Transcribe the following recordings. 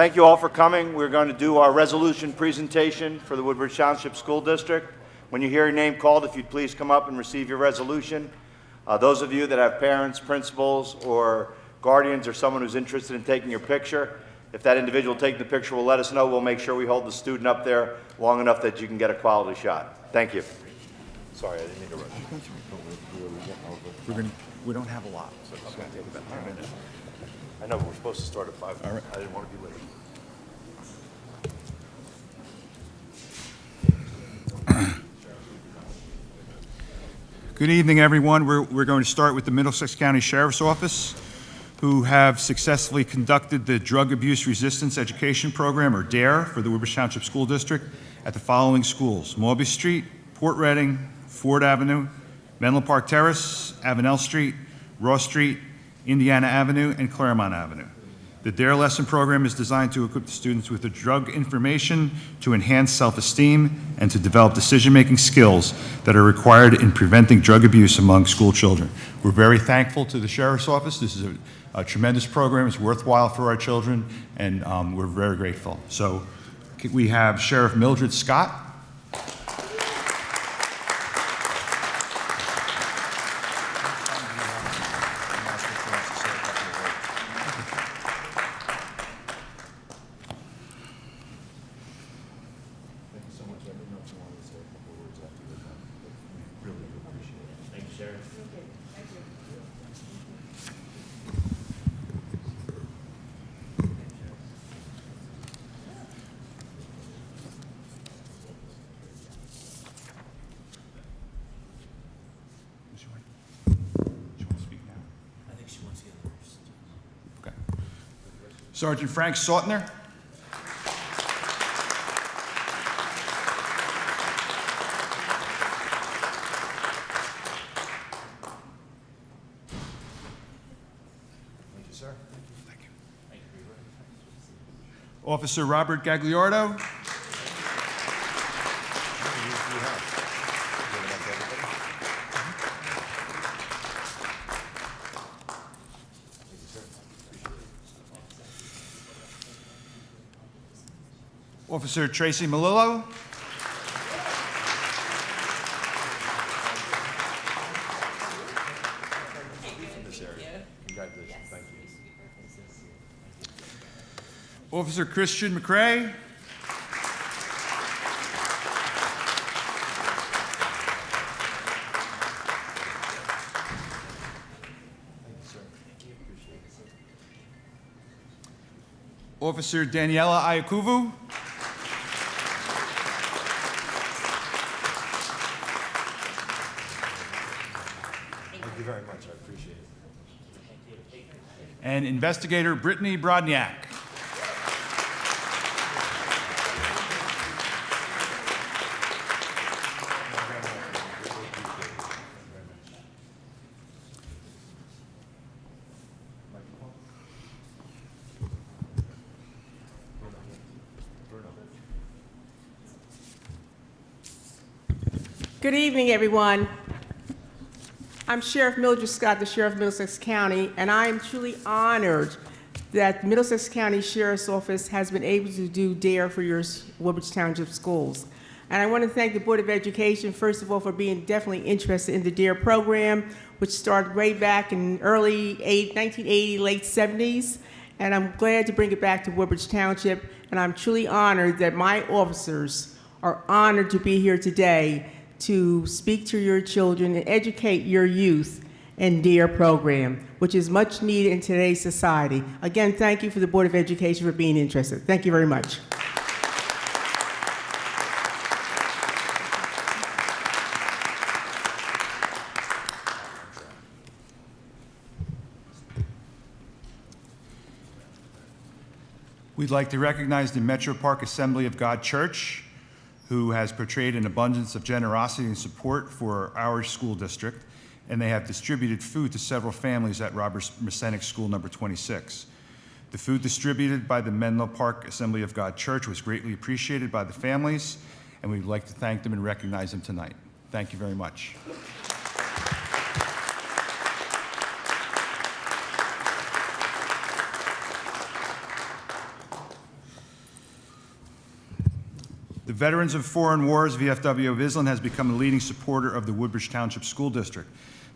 Thank you all for coming. We're going to do our resolution presentation for the Woodbridge Township School District. When you hear your name called, if you'd please come up and receive your resolution. Those of you that have parents, principals, or guardians, or someone who's interested in taking your picture, if that individual taking the picture will let us know, we'll make sure we hold the student up there long enough that you can get a quality shot. Thank you. Sorry, I didn't mean to rush. We don't have a lot, so it's going to take about 10 minutes. I know, but we're supposed to start at 5. All right. I didn't want to be late. Good evening, everyone. We're going to start with the Middlesex County Sheriff's Office, who have successfully conducted the Drug Abuse Resistance Education Program, or DARE, for the Woodbridge Township School District at the following schools: Morby Street, Port Reading, Ford Avenue, Menlo Park Terrace, Avenel Street, Ross Street, Indiana Avenue, and Claremont Avenue. The DARE lesson program is designed to equip the students with the drug information to enhance self-esteem and to develop decision-making skills that are required in preventing drug abuse among school children. We're very thankful to the Sheriff's Office. This is a tremendous program. It's worthwhile for our children, and we're very grateful. So we have Sheriff Mildred Scott. Sergeant Frank Sautner. Thank you, sir. Thank you. Officer Robert Gagliardo. Officer Tracy Malillo. Congratulations. Thank you. Officer Christian McRae. Officer Daniela Ayakuvu. Thank you very much. I appreciate it. And Investigator Brittany Brodniak. Good evening, everyone. I'm Sheriff Mildred Scott, the Sheriff of Middlesex County, and I am truly honored that the Middlesex County Sheriff's Office has been able to do DARE for your Woodbridge Township schools. And I want to thank the Board of Education, first of all, for being definitely interested in the DARE program, which started way back in early 1980, late 70s. And I'm glad to bring it back to Woodbridge Township, and I'm truly honored that my officers are honored to be here today to speak to your children and educate your youth in DARE program, which is much needed in today's society. Again, thank you for the Board of Education for being interested. Thank you very much. We'd like to recognize the Metro Park Assembly of God Church, who has portrayed an abundance of generosity and support for our school district, and they have distributed food to several families at Robert Mersennick School number 26. The food distributed by the Menlo Park Assembly of God Church was greatly appreciated by the families, and we'd like to thank them and recognize them tonight. Thank you very much. The Veterans of Foreign Wars VFW of Island has become a leading supporter of the Woodbridge Township School District.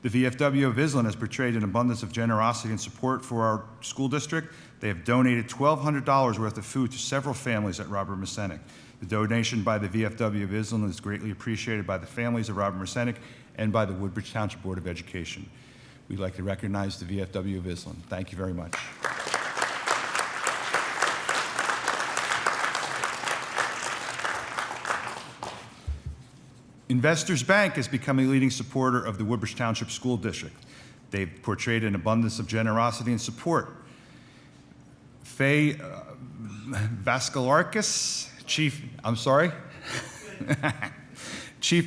The VFW of Island has portrayed an abundance of generosity and support for our school district. They have donated $1,200 worth of food to several families at Robert Masenic. The donation by the VFW of Island is greatly appreciated by the families of Robert Masenic and by the Woodbridge Township Board of Education. We'd like to recognize the VFW of Island. Thank you very much. Investors Bank has become a leading supporter of the Woodbridge Township School District. They've portrayed an abundance of generosity and support. Faye Vaskilarkis, Chief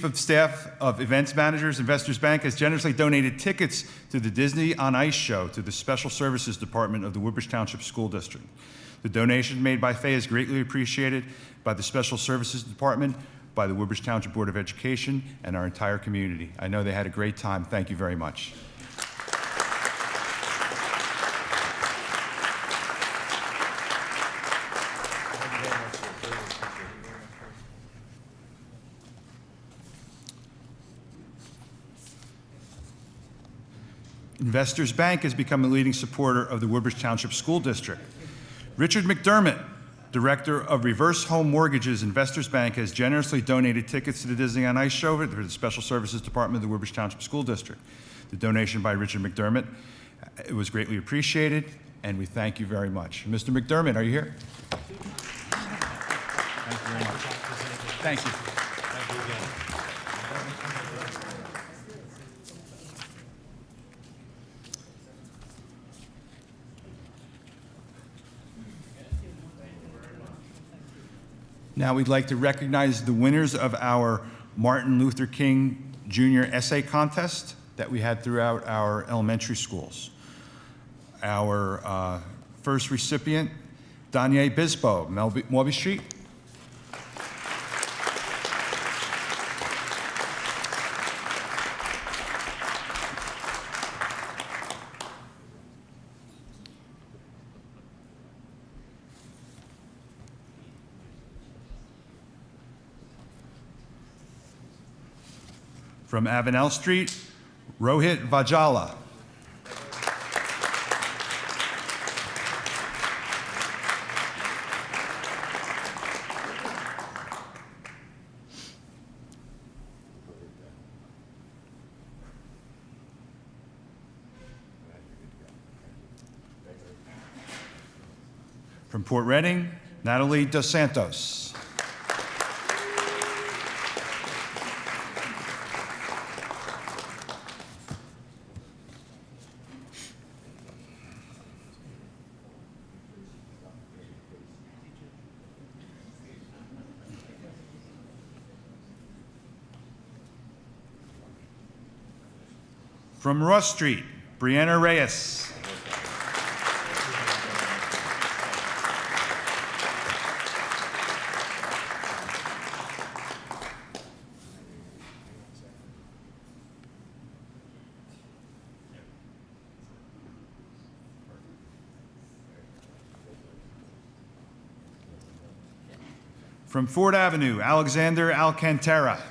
of Staff of Events Managers, Investors Bank, has generously donated tickets to the Disney on Ice show to the Special Services Department of the Woodbridge Township School District. The donation made by Faye is greatly appreciated by the Special Services Department, by the Woodbridge Township Board of Education, and our entire community. I know they had a great time. Thank you very much. Investors Bank has become a leading supporter of the Woodbridge Township School District. Richard McDermott, Director of Reverse Home Mortgages, Investors Bank, has generously donated tickets to the Disney on Ice show for the Special Services Department of the Woodbridge Township School District. The donation by Richard McDermott, it was greatly appreciated, and we thank you very much. Mr. McDermott, are you here? Thank you very much. Thank you. Thank you again. Now we'd like to recognize the winners of our Martin Luther King Jr. Essay Contest that we had throughout our elementary schools. Our first recipient, Danye Bispo, Melby Street. From Avenel Street, Rohit Vajala. From Port Reading, Natalie Dos Santos. From Ross Street, Brianna Reyes. From Ford Avenue, Alexander Alcantara.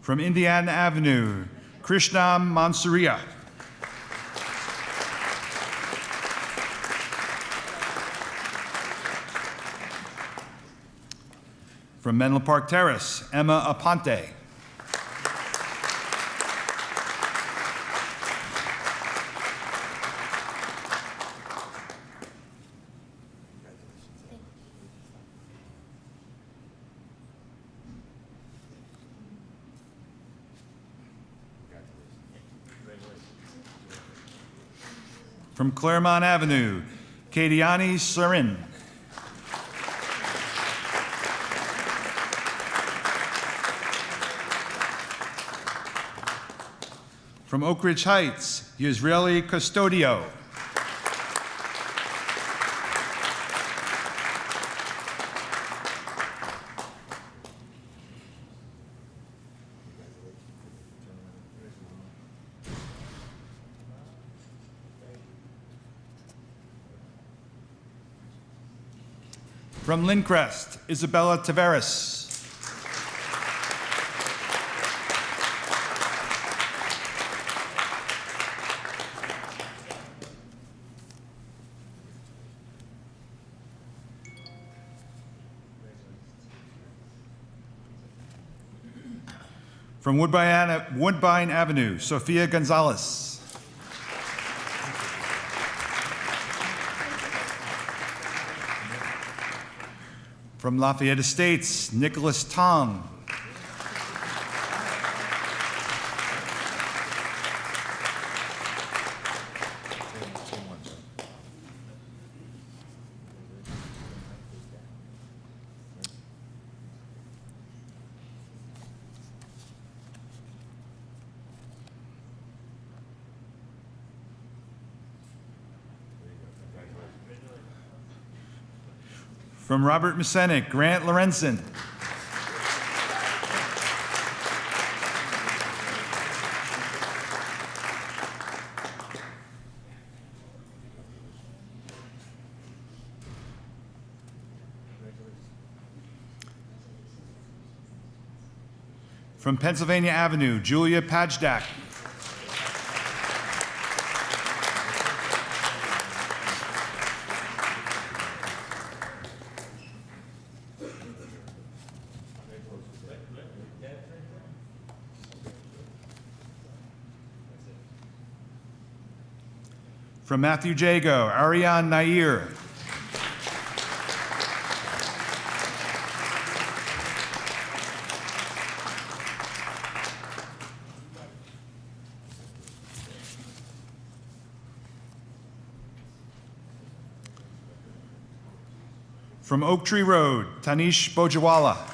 From Indiana Avenue, Krishna Mansuria. From Menlo Park Terrace, Emma Aponte. From Claremont Avenue, Kadiani Sarin. From Oak Ridge Heights, Yisraeli Custodio. From Lincrest, Isabella Taveras. From Woodbine Avenue, Sofia Gonzalez. From Lafayette Estates, Nicholas Tong. From Robert Masenic, Grant Lorenzen. From Pennsylvania Avenue, Julia Pajdak. From Matthew Jago, Ariane Nair. From Oak Tree Road, Tanish Bojawala.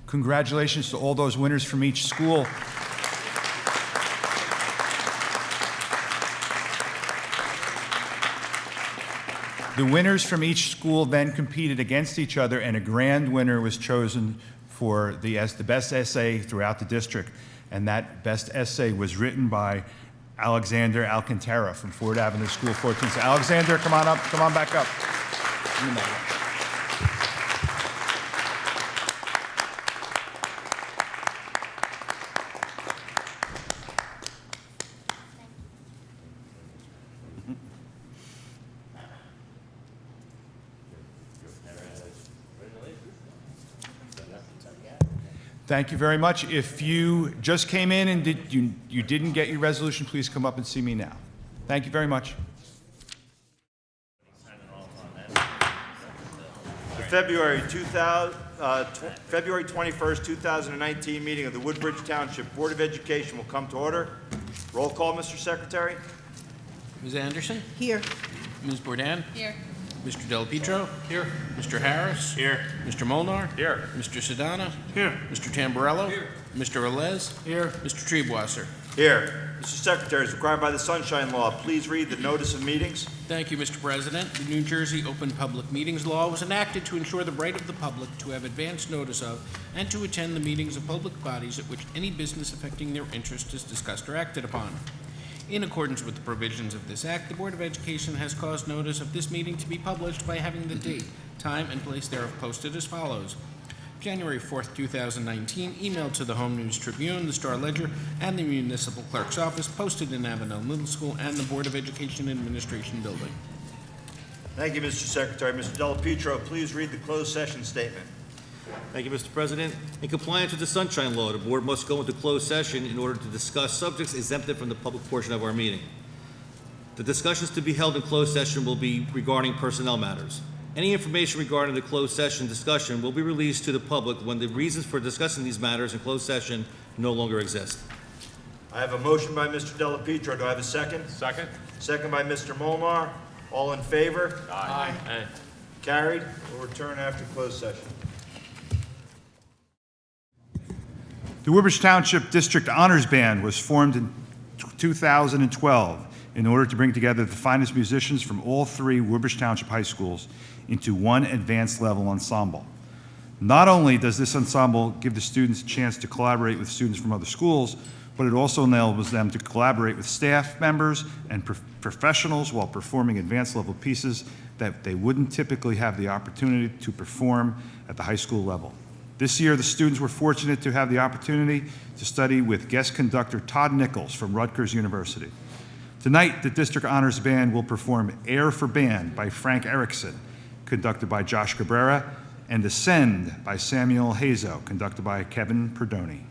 Congratulations to all those winners from each school. The winners from each school then competed against each other, and a grand winner was chosen for the best essay throughout the district. And that best essay was written by Alexander Alcantara from Ford Avenue School 14. So Alexander, come on up, come on back up. Thank you very much. If you just came in and you didn't get your resolution, please come up and see me now. Thank you very much. The February 21st, 2019 meeting of the Woodbridge Township Board of Education will come to order. Roll call, Mr. Secretary. Ms. Anderson? Here. Ms. Bourdain? Here. Mr. Del Pietro? Here. Mr. Harris? Here. Mr. Molnar? Here. Mr. Sedana? Here. Mr. Tamburello? Here. Mr. Velez? Here. Mr. Treebwasser? Here. Mr. Secretary, as required by the Sunshine Law, please read the notice of meetings. Thank you, Mr. President. The New Jersey Open Public Meetings Law was enacted to ensure the right of the public to have advance notice of and to attend the meetings of public bodies at which any business affecting their interest is discussed or acted upon. In accordance with the provisions of this Act, the Board of Education has caused notice of this meeting to be published by having the date, time, and place thereof posted as follows. January 4th, 2019, emailed to the Home News Tribune, the Star Ledger, and the Municipal Clerk's Office, posted in Avenel Middle School and the Board of Education Administration Building. Thank you, Mr. Secretary. Mr. Del Pietro, please read the closed session statement. Thank you, Mr. President. In compliance with the Sunshine Law, the Board must go into closed session in order to discuss subjects exempted from the public portion of our meeting. The discussions to be held in closed session will be regarding personnel matters. Any information regarding the closed session discussion will be released to the public when the reasons for discussing these matters in closed session no longer exist. I have a motion by Mr. Del Pietro. Do I have a second? Second. Second by Mr. Molnar. All in favor? Aye. Carried. We'll return after closed session. The Woodbridge Township District Honors Band was formed in 2012 in order to bring together the finest musicians from all three Woodbridge Township high schools into one advanced level ensemble. Not only does this ensemble give the students a chance to collaborate with students from other schools, but it also enables them to collaborate with staff members and professionals while performing advanced level pieces that they wouldn't typically have the opportunity to perform at the high school level. This year, the students were fortunate to have the opportunity to study with guest conductor Todd Nichols from Rutgers University. Tonight, the District Honors Band will perform Air for Band by Frank Erickson, conducted by Josh Cabrera, and Ascend by Samuel Hazo, conducted by Kevin Perdoni.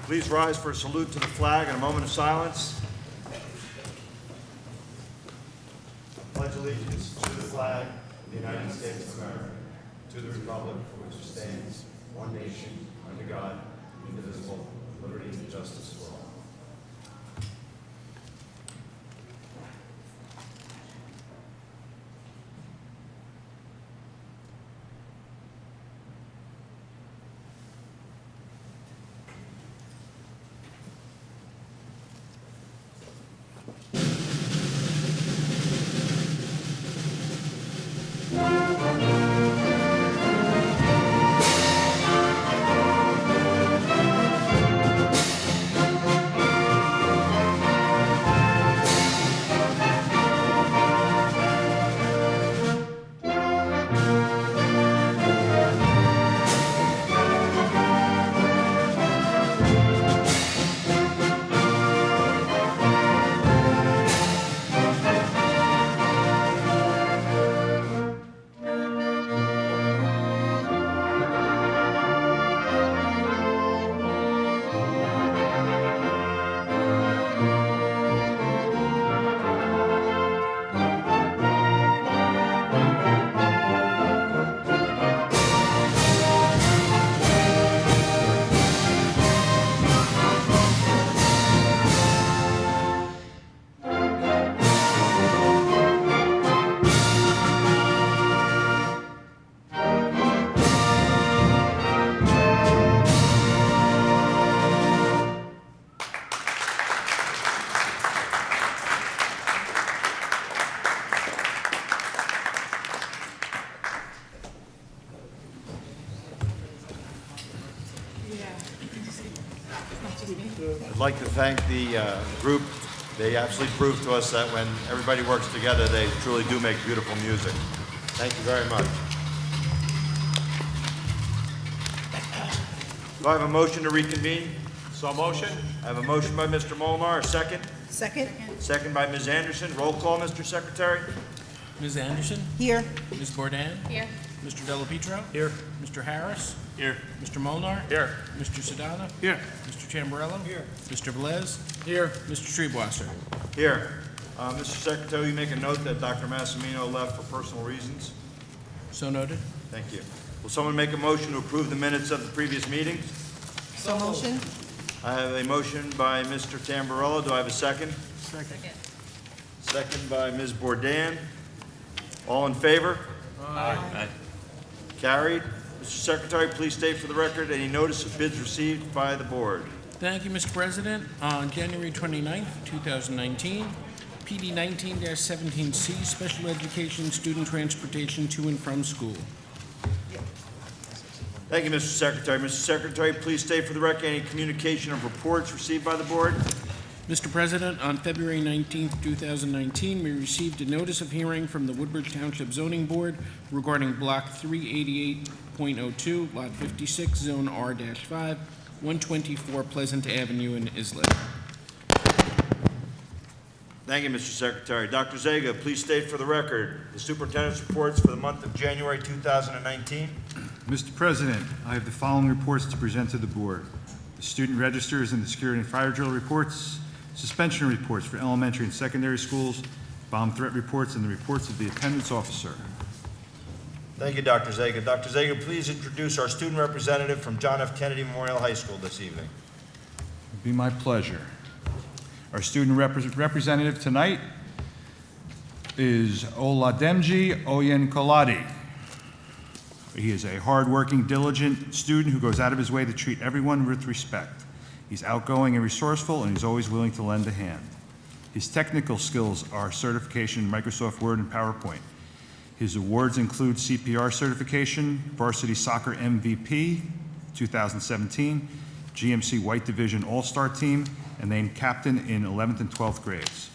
Please rise for a salute to the flag and a moment of silence. Pledge allegiance to the flag of the United States of America, to the republic for which it stands, one nation, under God, indivisible, with liberty and justice for all. I'd like to thank the group. They absolutely proved to us that when everybody works together, they truly do make beautiful music. Thank you very much. Do I have a motion to reconvene? So motion? I have a motion by Mr. Molnar, a second. Second. Second by Ms. Anderson. Roll call, Mr. Secretary. Ms. Anderson? Here. Ms. Bourdain? Here. Mr. Delapietro? Here. Mr. Harris? Here. Mr. Molnar? Here. Mr. Sedana? Here. Mr. Tamburello? Here. Mr. Velez? Here. Mr. Treebwasser? Here. Mr. Secretary, you make a note that Dr. Massimino left for personal reasons. So noted. Thank you. Will someone make a motion to approve the minutes of the previous meeting? So motion. I have a motion by Mr. Tamburello. Do I have a second? Second. Second by Ms. Bourdain. All in favor? Aye. Carried. Mr. Secretary, please state for the record any notice of bids received by the board. Thank you, Mr. President. On January 29th, 2019, PD 19-17C, Special Education Student Transportation to and from school. Thank you, Mr. Secretary. Mr. Secretary, please state for the record any communication of reports received by the board. Mr. President, on February 19, 2019, we received a notice of hearing from the Woodbridge Township Zoning Board regarding Block 388.02, Lot 56, Zone R-5, 124 Pleasant Avenue in Islip. Thank you, Mr. Secretary. Dr. Zaga, please state for the record the superintendent's reports for the month of January 2019. Mr. President, I have the following reports to present to the board. The student registers and the security and fire drill reports, suspension reports for elementary and secondary schools, bomb threat reports, and the reports of the attendance officer. Thank you, Dr. Zaga. Dr. Zaga, please introduce our student representative from John F. Kennedy Memorial High School this evening. It'd be my pleasure. Our student representative tonight is Olademji Oyenkolade. He is a hardworking, diligent student who goes out of his way to treat everyone with respect. He's outgoing and resourceful, and he's always willing to lend a hand. His technical skills are certification in Microsoft Word and PowerPoint. His awards include CPR certification, varsity soccer MVP 2017, GMC White Division All-Star Team, and named captain in 11th and 12th grades.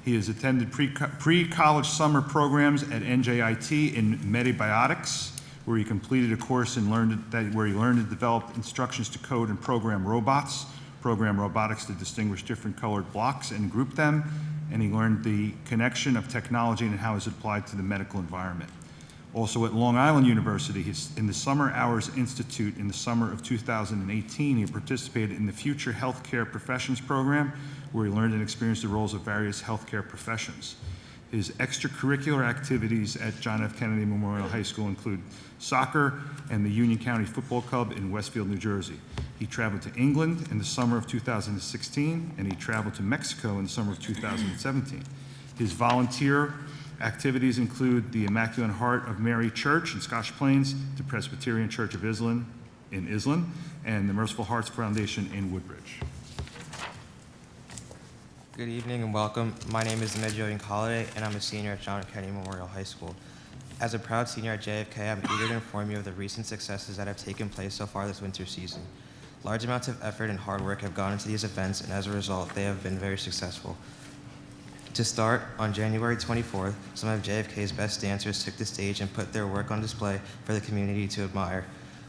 He has attended pre-college summer programs at NJIT in Metibiotics, where he completed a course and where he learned and developed instructions to code and program robots, program robotics to distinguish different colored blocks and group them, and he learned the connection of technology and how it's applied to the medical environment. Also at Long Island University, in the Summer Hours Institute in the summer of 2018, he participated in the Future Healthcare Professions program, where he learned and experienced the roles of various healthcare professions. His extracurricular activities at John F. Kennedy Memorial High School include soccer and the Union County Football Club in Westfield, New Jersey. He traveled to England in the summer of 2016, and he traveled to Mexico in the summer of 2017. His volunteer activities include the Immaculate Heart of Mary Church in Scotch Plains, the Presbyterian Church of Islam in Islam, and the Merciful Hearts Foundation in Woodbridge. Good evening and welcome. My name is Medjoin Holiday, and I'm a senior at John F. Kennedy Memorial High School. As a proud senior at JFK, I'm eager to inform you of the recent successes that have taken place so far this winter season. Large amounts of effort and hard work have gone into these events, and as a result, they have been very successful. To start, on January 24th, some of JFK's best dancers took the stage and put their work on display for the community to admire.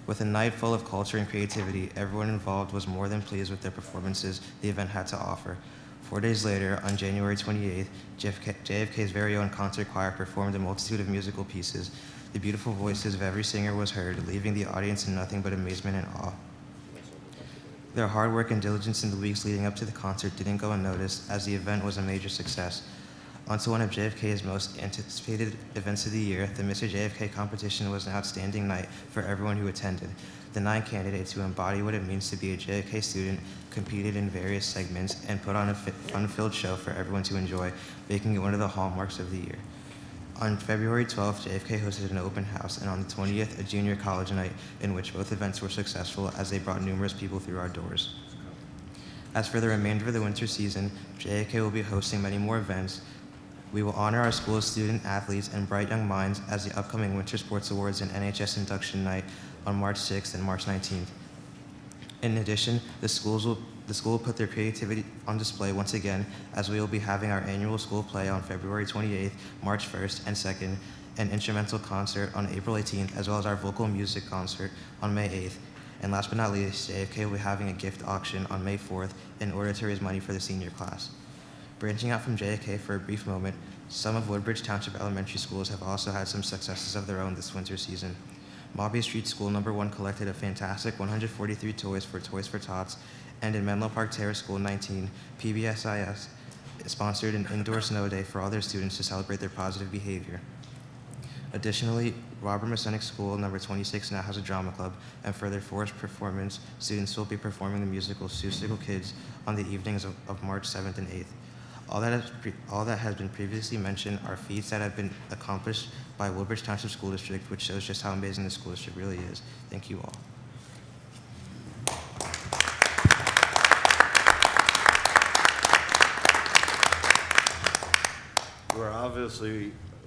With a night full of culture and creativity, everyone involved was more than pleased with their performances the event had to offer. 4 days later, on January 28th, JFK's very own concert choir performed a multitude of musical pieces. The beautiful voices of every singer was heard, leaving the audience in nothing but amazement and awe. Their hard work and diligence in the weeks leading up to the concert didn't go unnoticed, as the event was a major success. On to one of JFK's most anticipated events of the year, the Mr. JFK competition was an outstanding night for everyone who attended. The 9 candidates who embody what it means to be a JFK student competed in various segments and put on a fun-filled show for everyone to enjoy, making it one of the hallmarks of the year. On February 12th, JFK hosted an open house, and on the 20th, a junior college night, in which both events were successful as they brought numerous people through our doors. As for the remainder of the winter season, JFK will be hosting many more events. We will honor our school's student athletes and bright young minds as the upcoming Winter Sports Awards and NHS Induction Night on March 6th and March 19th. In addition, the school will put their creativity on display once again, as we will be having our annual school play on February 28th, March 1st and 2nd, an instrumental concert on April 18th, as well as our vocal music concert on May 8th. And last but not least, JFK will be having a gift auction on May 4th in order to raise money for the senior class. Branching out from JFK for a brief moment, some of Woodbridge Township elementary schools have also had some successes of their own this winter season. Mobby Street School No. 1 collected a fantastic 143 toys for Toys for Tots, and in Menlo Park Terrace School 19, PBSIS sponsored an indoor snow day for all their students to celebrate their positive behavior. Additionally, Robert Masonic School No. 26 now has a drama club, and for their forest performance, students will be performing the musical Seussical Kids on the evenings of March 7th and 8th. All that has been previously mentioned are feats that have been accomplished by Woodbridge Township School District, which shows just how amazing the school district really is. Thank you all.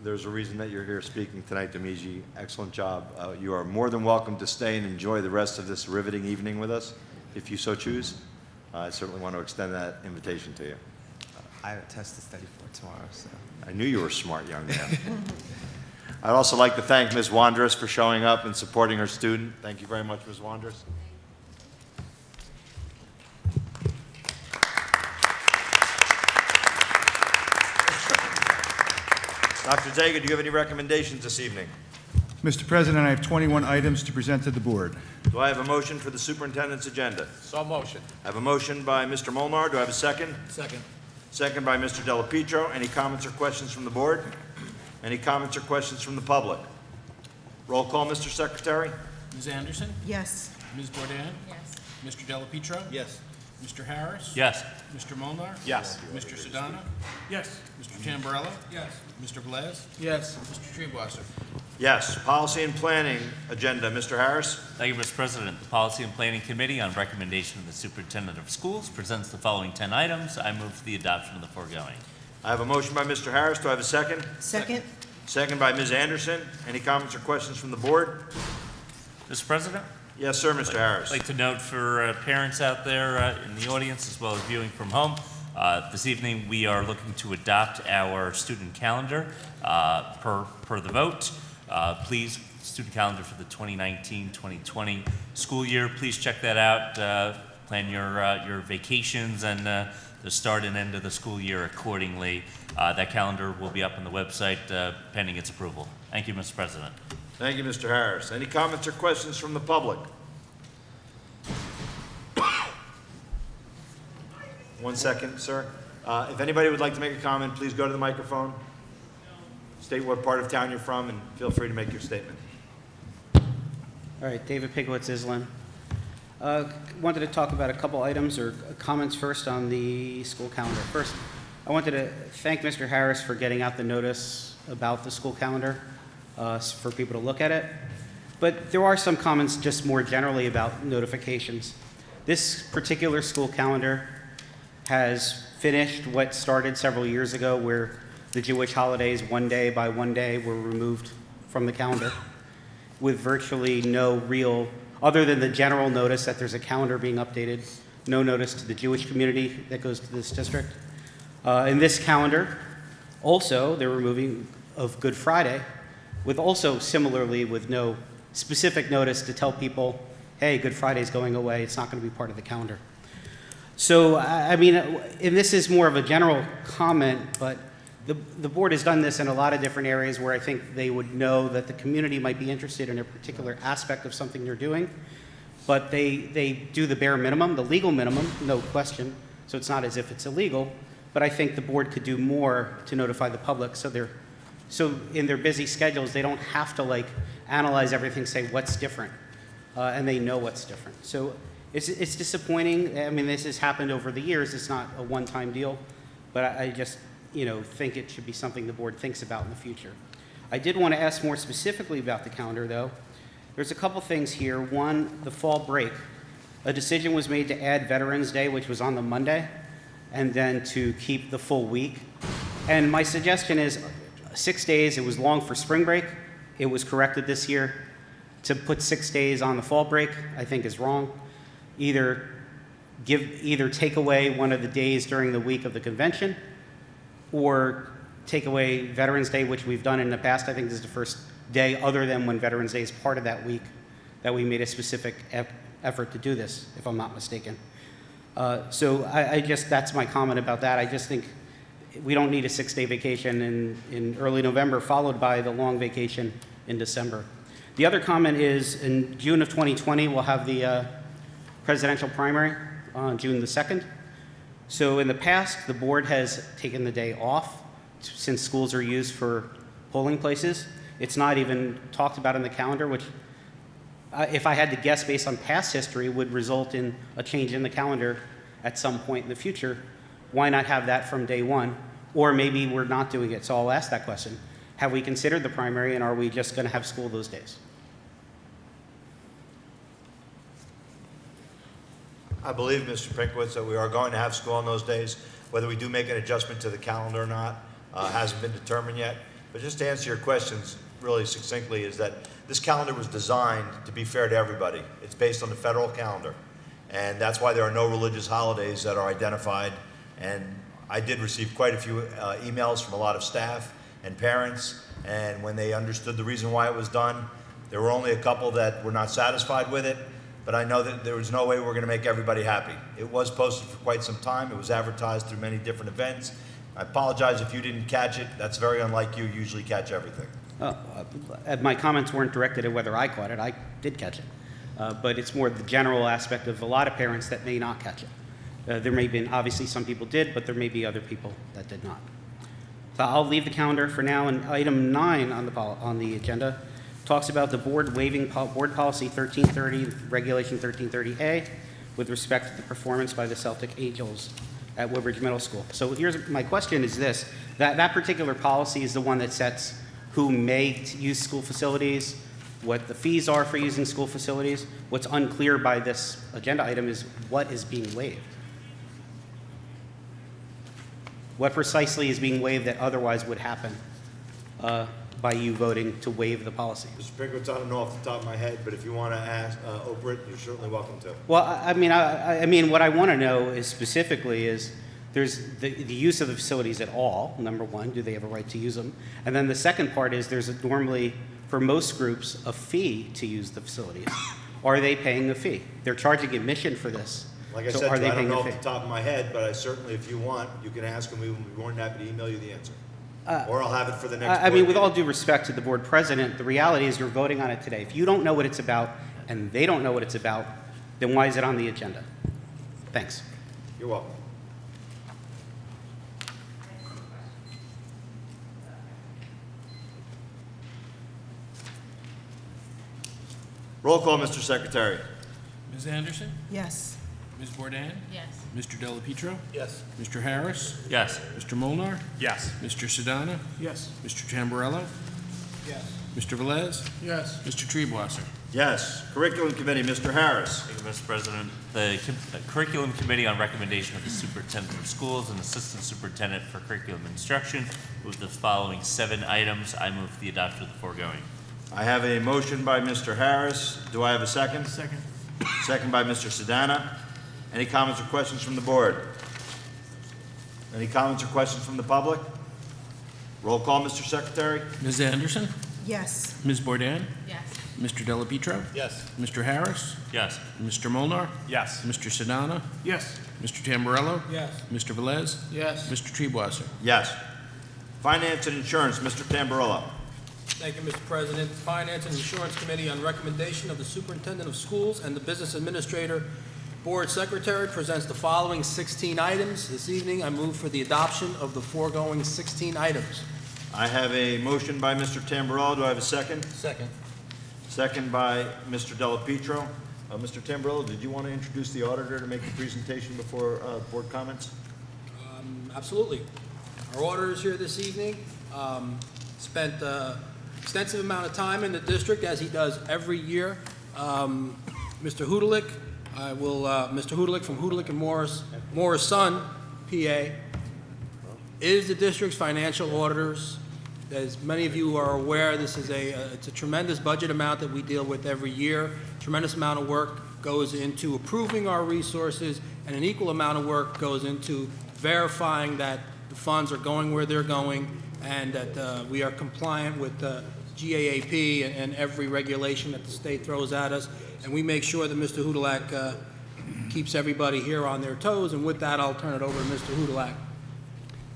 There's a reason that you're here speaking tonight, Demiji. Excellent job. You are more than welcome to stay and enjoy the rest of this riveting evening with us, if you so choose. I certainly want to extend that invitation to you. I have a test to study for tomorrow, so. I knew you were a smart young man. I'd also like to thank Ms. Wandress for showing up and supporting her student. Thank you very much, Ms. Wandress. Dr. Zager, do you have any recommendations this evening? Mr. President, I have 21 items to present to the board. Do I have a motion for the superintendent's agenda? So motion. I have a motion by Mr. Molnar. Do I have a second? Second. Second by Mr. Delapietro. Any comments or questions from the board? Any comments or questions from the public? Roll call, Mr. Secretary. Ms. Anderson? Yes. Ms. Bourdain? Yes. Mr. Delapietro? Yes. Mr. Harris? Yes. Mr. Molnar? Yes. Mr. Sedana? Yes. Mr. Tamburello? Yes. Mr. Velez? Yes. Mr. Treebwasser? Yes. Policy and Planning agenda, Mr. Harris. Thank you, Mr. President. The Policy and Planning Committee, on recommendation of the Superintendent of Schools, presents the following 10 items. I move for the adoption of the foregoing. I have a motion by Mr. Harris. Do I have a second? Second? Second by Ms. Anderson. Any comments or questions from the board? Mr. President, Yes, sir, Mr. Harris. I'd like to note for parents out there in the audience, as well as viewing from home, this evening we are looking to adopt our student calendar per the vote. Please, student calendar for the 2019-2020 school year. Please check that out. Plan your vacations and the start and end of the school year accordingly. That calendar will be up on the website pending its approval. Thank you, Mr. President. Thank you, Mr. Harris. Any comments or questions from the public? One second, sir. If anybody would like to make a comment, please go to the microphone. State what part of town you're from, and feel free to make your statement. All right, David Pigowitz, Island. Wanted to talk about a couple items or comments first on the school calendar. First, I wanted to thank Mr. Harris for getting out the notice about the school calendar for people to look at it. But there are some comments just more generally about notifications. This particular school calendar has finished what started several years ago, where the Jewish holidays, one day by one day, were removed from the calendar, with virtually no real, other than the general notice that there's a calendar being updated, no notice to the Jewish community that goes to this district. In this calendar, also, they're removing of Good Friday, with also similarly with no specific notice to tell people, hey, Good Friday's going away, it's not going to be part of the calendar. So, I mean, and this is more of a general comment, but the board has done this in a lot of different areas where I think they would know that the community might be interested in a particular aspect of something they're doing, but they do the bare minimum, the legal minimum, no question, so it's not as if it's illegal, but I think the board could do more to notify the public so in their busy schedules, they don't have to like analyze everything, say what's different, and they know what's different. So it's disappointing. I mean, this has happened over the years. It's not a one-time deal, but I just, think it should be something the board thinks about in the future. I did want to ask more specifically about the calendar, though. There's a couple things here. One, the fall break. A decision was made to add Veterans Day, which was on the Monday, and then to keep the full week. And my suggestion is 6 days. It was long for spring break. It was corrected this year. To put 6 days on the fall break, I think is wrong. Either take away one of the days during the week of the convention, or take away Veterans Day, which we've done in the past. I think this is the first day, other than when Veterans Day is part of that week, that we made a specific effort to do this, if I'm not mistaken. So I just, that's my comment about that. I just think we don't need a 6-day vacation in early November, followed by the long vacation in December. The other comment is, in June of 2020, we'll have the presidential primary on June the 2nd. So in the past, the board has taken the day off since schools are used for polling places. It's not even talked about in the calendar, which, if I had to guess based on past history, would result in a change in the calendar at some point in the future. Why not have that from day one? Or maybe we're not doing it, so I'll ask that question. Have we considered the primary, and are we just going to have school those days? I believe, Mr. Pinkwitz, that we are going to have school on those days. Whether we do make an adjustment to the calendar or not hasn't been determined yet. But just to answer your questions really succinctly, is that this calendar was designed to be fair to everybody. It's based on the federal calendar. and that's why there are no religious holidays that are identified. And I did receive quite a few emails from a lot of staff and parents, and when they understood the reason why it was done, there were only a couple that were not satisfied with it, but I know that there was no way we were going to make everybody happy. It was posted for quite some time. It was advertised through many different events. I apologize if you didn't catch it. That's very unlike you. You usually catch everything. My comments weren't directed at whether I caught it. I did catch it. But it's more the general aspect of a lot of parents that may not catch it. There may have been, obviously, some people did, but there may be other people that did not. So I'll leave the calendar for now, and item 9 on the agenda talks about the board waiving board policy 1330, regulation 1330A, with respect to the performance by the Celtic Angels at Woodbridge Middle School. So here's my question is this, that particular policy is the one that sets who may use school facilities, what the fees are for using school facilities. What's unclear by this agenda item is what is being waived. What precisely is being waived that otherwise would happen by you voting to waive the policy? Mr. Pickowitz, I don't know off the top of my head, but if you want to ask Oprah, you're certainly welcome to. Well, I mean, what I want to know is specifically is there's the use of the facilities at all, number one, do they have a right to use them? And then the second part is there's normally, for most groups, a fee to use the facilities. Are they paying a fee? They're charging admission for this. Like I So said, are to they you, I don't paying know a off fee? the top of my head, but I certainly, if you want, you can ask, and we will be more than happy to email you the answer. Or I'll have it for the next I mean, board with all meeting. due respect to the board president, the reality is you're voting on it today. If you don't know what it's about and they don't know what it's about, then why is it on the agenda? Thanks. You're welcome. Roll call, Mr. Secretary. Ms. Anderson? Yes. Ms. Bourdain? Yes. Mr. Delapietro? Yes. Mr. Harris? Yes. Mr. Molnar, Yes. Mr. Sedana? Yes. Mr. Tamburello? Yes. Mr. Velez? Yes. Mr. Treebwasser? Yes. Curriculum Committee, Mr. Harris. Thank you, Mr. President. The Curriculum Committee, on recommendation of the Superintendent of Schools and Assistant Superintendent for Curriculum Instruction, moved the following 7 items. I move for the adoption of the foregoing. I have a motion by Mr. Harris. Do I have a second? Second. Second by Mr. Sedana. Any comments or questions from the board? Any comments or questions from the public? Roll call, Mr. Secretary. Ms. Anderson? Yes. Ms. Bourdain? Yes. Mr. Delapietro? Yes. Mr. Harris? Yes. Mr. Molnar, Yes. Mr. Sedana? Yes. Mr. Tamburello? Yes. Mr. Velez? Yes. Mr. Treebwasser? Yes. Finance and Insurance, Mr. Tamburello. Thank you, Mr. President. Finance and Insurance Committee, on recommendation of the Superintendent of Schools and the Business Administrator, Board Secretary, presents the following 16 items. This evening, I move for the adoption of the foregoing 16 items. I have a motion by Mr. Tamburello. Do I have a second? Second. Second by Mr. Delapietro. Mr. Tamburello, did you want to introduce the auditor to make the presentation before board comments? Absolutely. Our auditor is here this evening. Spent extensive amount of time in the district, as he does every year. Mr. Hudalik, Mr. Hudalik from Hudalik and Morris Son, PA, is the district's financial auditors. As many of you are aware, this is it's a tremendous budget amount that we deal with every year. Tremendous amount of work goes into approving our resources, and an equal amount of work goes into verifying that the funds are going where they're going, and that we are compliant with the GAAP and every regulation that the state throws at us. And we make sure that Mr. Hudalak keeps everybody here on their toes. And with that, I'll turn it over to Mr. Hudalak.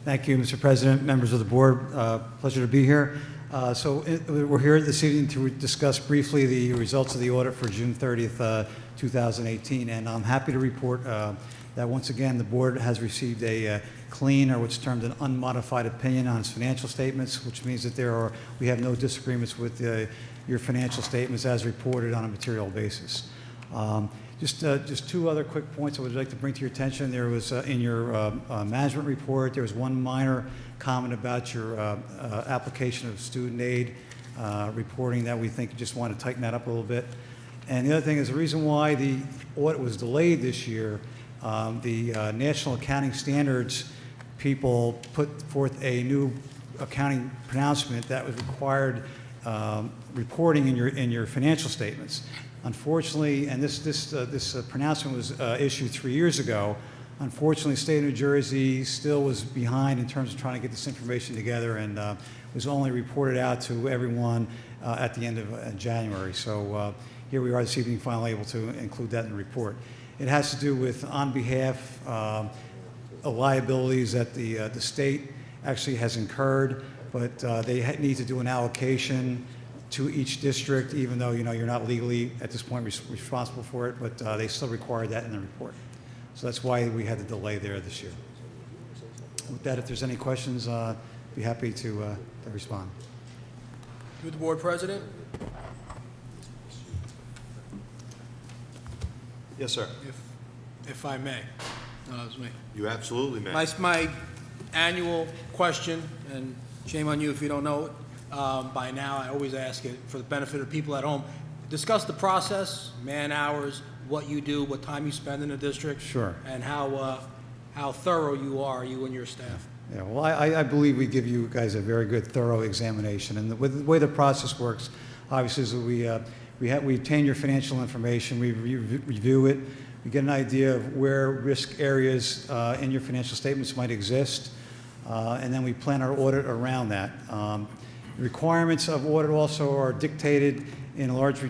Thank you, Mr. President, members of the board. Pleasure to be here. We're here this evening to discuss briefly the results of the audit for June 30th, 2018. And I'm happy to report that once again, the board has received a clean, or what's termed an unmodified opinion on its financial statements, which means that we have no disagreements with your financial statements as reported on a material basis. Just 2 other quick points I would like to bring to your attention. There was, in your management report, there was one minor comment about your application of student aid reporting that we think you just want to tighten that up a little bit. And the other thing is the reason why the audit was delayed this year, the National Accounting Standards people put forth a new accounting pronouncement that was required reporting in your financial statements. Unfortunately, and this pronouncement was issued 3 years ago. Unfortunately, the state of New Jersey still was behind in terms of trying to get this information together, and was only reported out to everyone at the end of January. So here we are this evening, finally able to include that in the report. It has to do with on behalf liabilities that the state actually has incurred, but they need to do an allocation to each district, even though you're not legally at this point responsible for it, but they still require that in the report. So that's why we had the delay there this year. With that, if there's any questions, be happy to respond. To the board president? Yes, sir. If I may. No, that was me. You absolutely may. My annual question, and shame on you if you don't know it by now, I always ask it for the benefit of people at home. Discuss the process, man hours, what you do, what time you spend in the district. Sure. And how thorough you are, you and your staff. Yeah, well, I believe we give you guys a very good, thorough examination. And the way the process works, obviously, is that we obtain your financial information, we review it, we get an idea of where risk areas in your financial statements might exist, and then we plan our audit around that. Requirements of audit also are dictated in large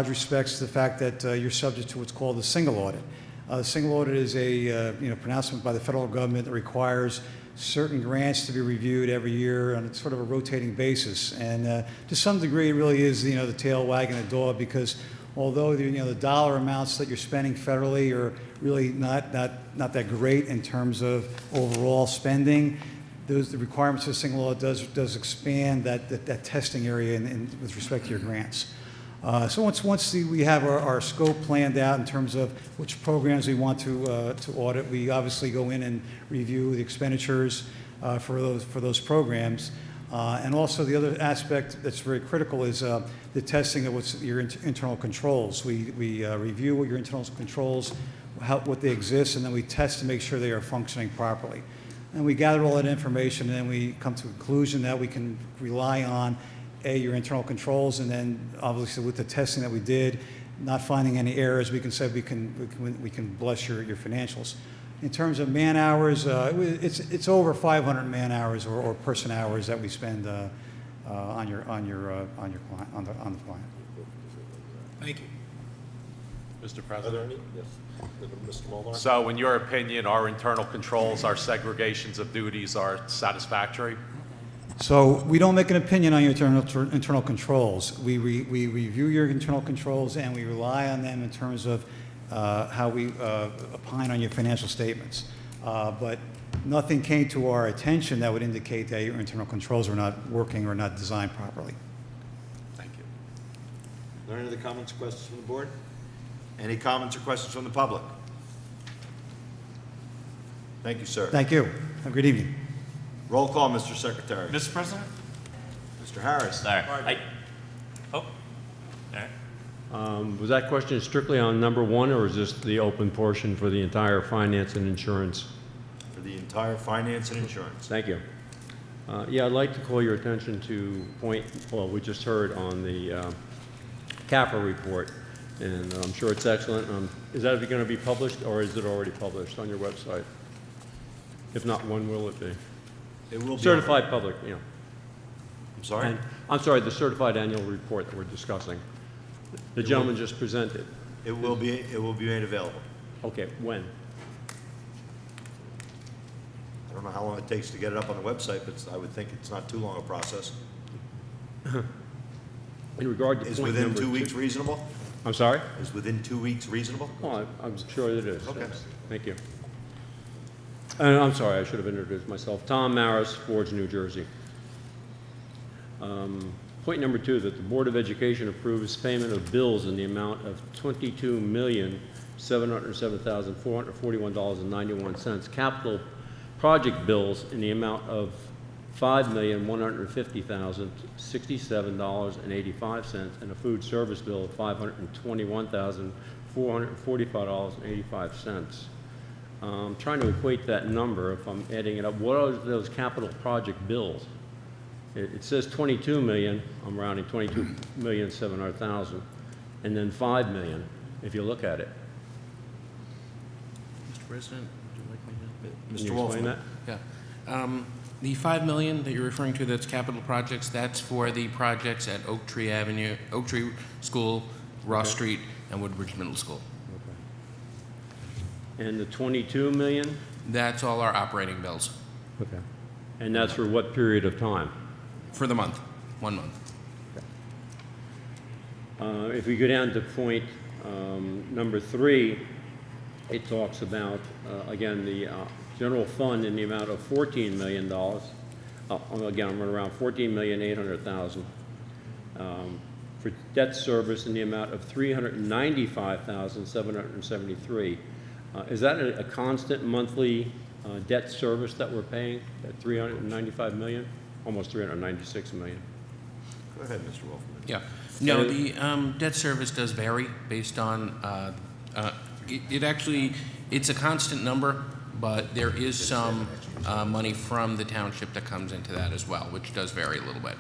respects to the fact that you're subject to what's called a single audit. The single audit is a pronouncement by the federal government that requires certain grants to be reviewed every year on sort of a rotating basis. And to some degree, it really is the tail wagging the dog, because although the dollar amounts that you're spending federally are really not that great in terms of overall spending, the requirements of the single audit does expand that testing area with respect to your grants. So once we have our scope planned out in terms of which programs we want to audit, we obviously go in and review the expenditures for those programs. And also the other aspect that's very critical is the testing of what's your internal controls. We review what your internal controls, what they exist, and then we test to make sure they are functioning properly. And we gather all that information, and then we come to a conclusion that we can rely on your internal controls, and then obviously with the testing that we did, not finding any errors, we can say we can bless your financials. In terms of man hours, it's over 500 man hours or person hours that we spend on the client. Thank you. Mr. President? Yes. Mr. Molnar? So in your opinion, our internal controls, our segregations of duties are satisfactory? So we don't make an opinion on your internal controls. We review your internal controls, and we rely on them in terms of how we opine on your financial statements. But nothing came to our attention that would indicate that your internal controls are not working or not designed properly. Thank you. Are there any other comments or questions from the board? Any comments or questions from the public? Thank you, sir. Thank you. Have a good evening. Roll call, Mr. Secretary. Mr. President? Mr. Harris. There. All right. Was that question strictly on number one, or is this the open portion for the entire finance and insurance? For the entire finance and insurance. Thank you. Yeah, I'd like to call your attention to point, well, we just heard on the CAFR report, and I'm sure it's excellent. Is that going to be published, or is it already published on your website? If not, when will it be? It will be certified public, I'm sorry? And, I'm sorry, the certified annual report that we're discussing. The gentleman just presented. It will be made available. Okay, when? I don't know how long it takes to get it up on the website, but I would think it's not too long a process. In regard to Is point within number 2 weeks reasonable? I'm sorry? Is within 2 weeks reasonable? Oh, I'm sure it is. Okay. Yes. Thank you. I'm sorry, I should have introduced myself. Tom Maris, Forge, New Jersey. Point number two, that the Board of Education approves payment of bills in the amount of $22,707,441.91. Capital project bills in the amount of $5,150,067.85, and a food service bill of $521,445.85. I'm trying to equate that number, if I'm adding it up. What are those capital project bills? It says 22 million, I'm rounding 22,700,000, and then 5 million, if you look at it. Mr. President, would you like me to? Can you explain that? Yeah. The 5 million that you're referring to, that's capital projects, that's for the projects at Oak Tree Avenue, Oak Tree School, Ross Street, and Woodbridge Middle School. And the 22 million? That's all our operating bills Okay. And that's for what period of time? for the month, 1 month. If we go down to point number 3, it talks about, again, the general fund in the amount of $14 million. Again, I'm running around $14,800,000. For debt service in the amount of $395,773. Is that a constant monthly debt service that we're paying at $395 million? Almost $396 million. Go ahead, Mr. Wolfman. Yeah. No, the debt service does vary based on, it's a constant number, but there is some money from the township that comes into that as well, which does vary a little bit.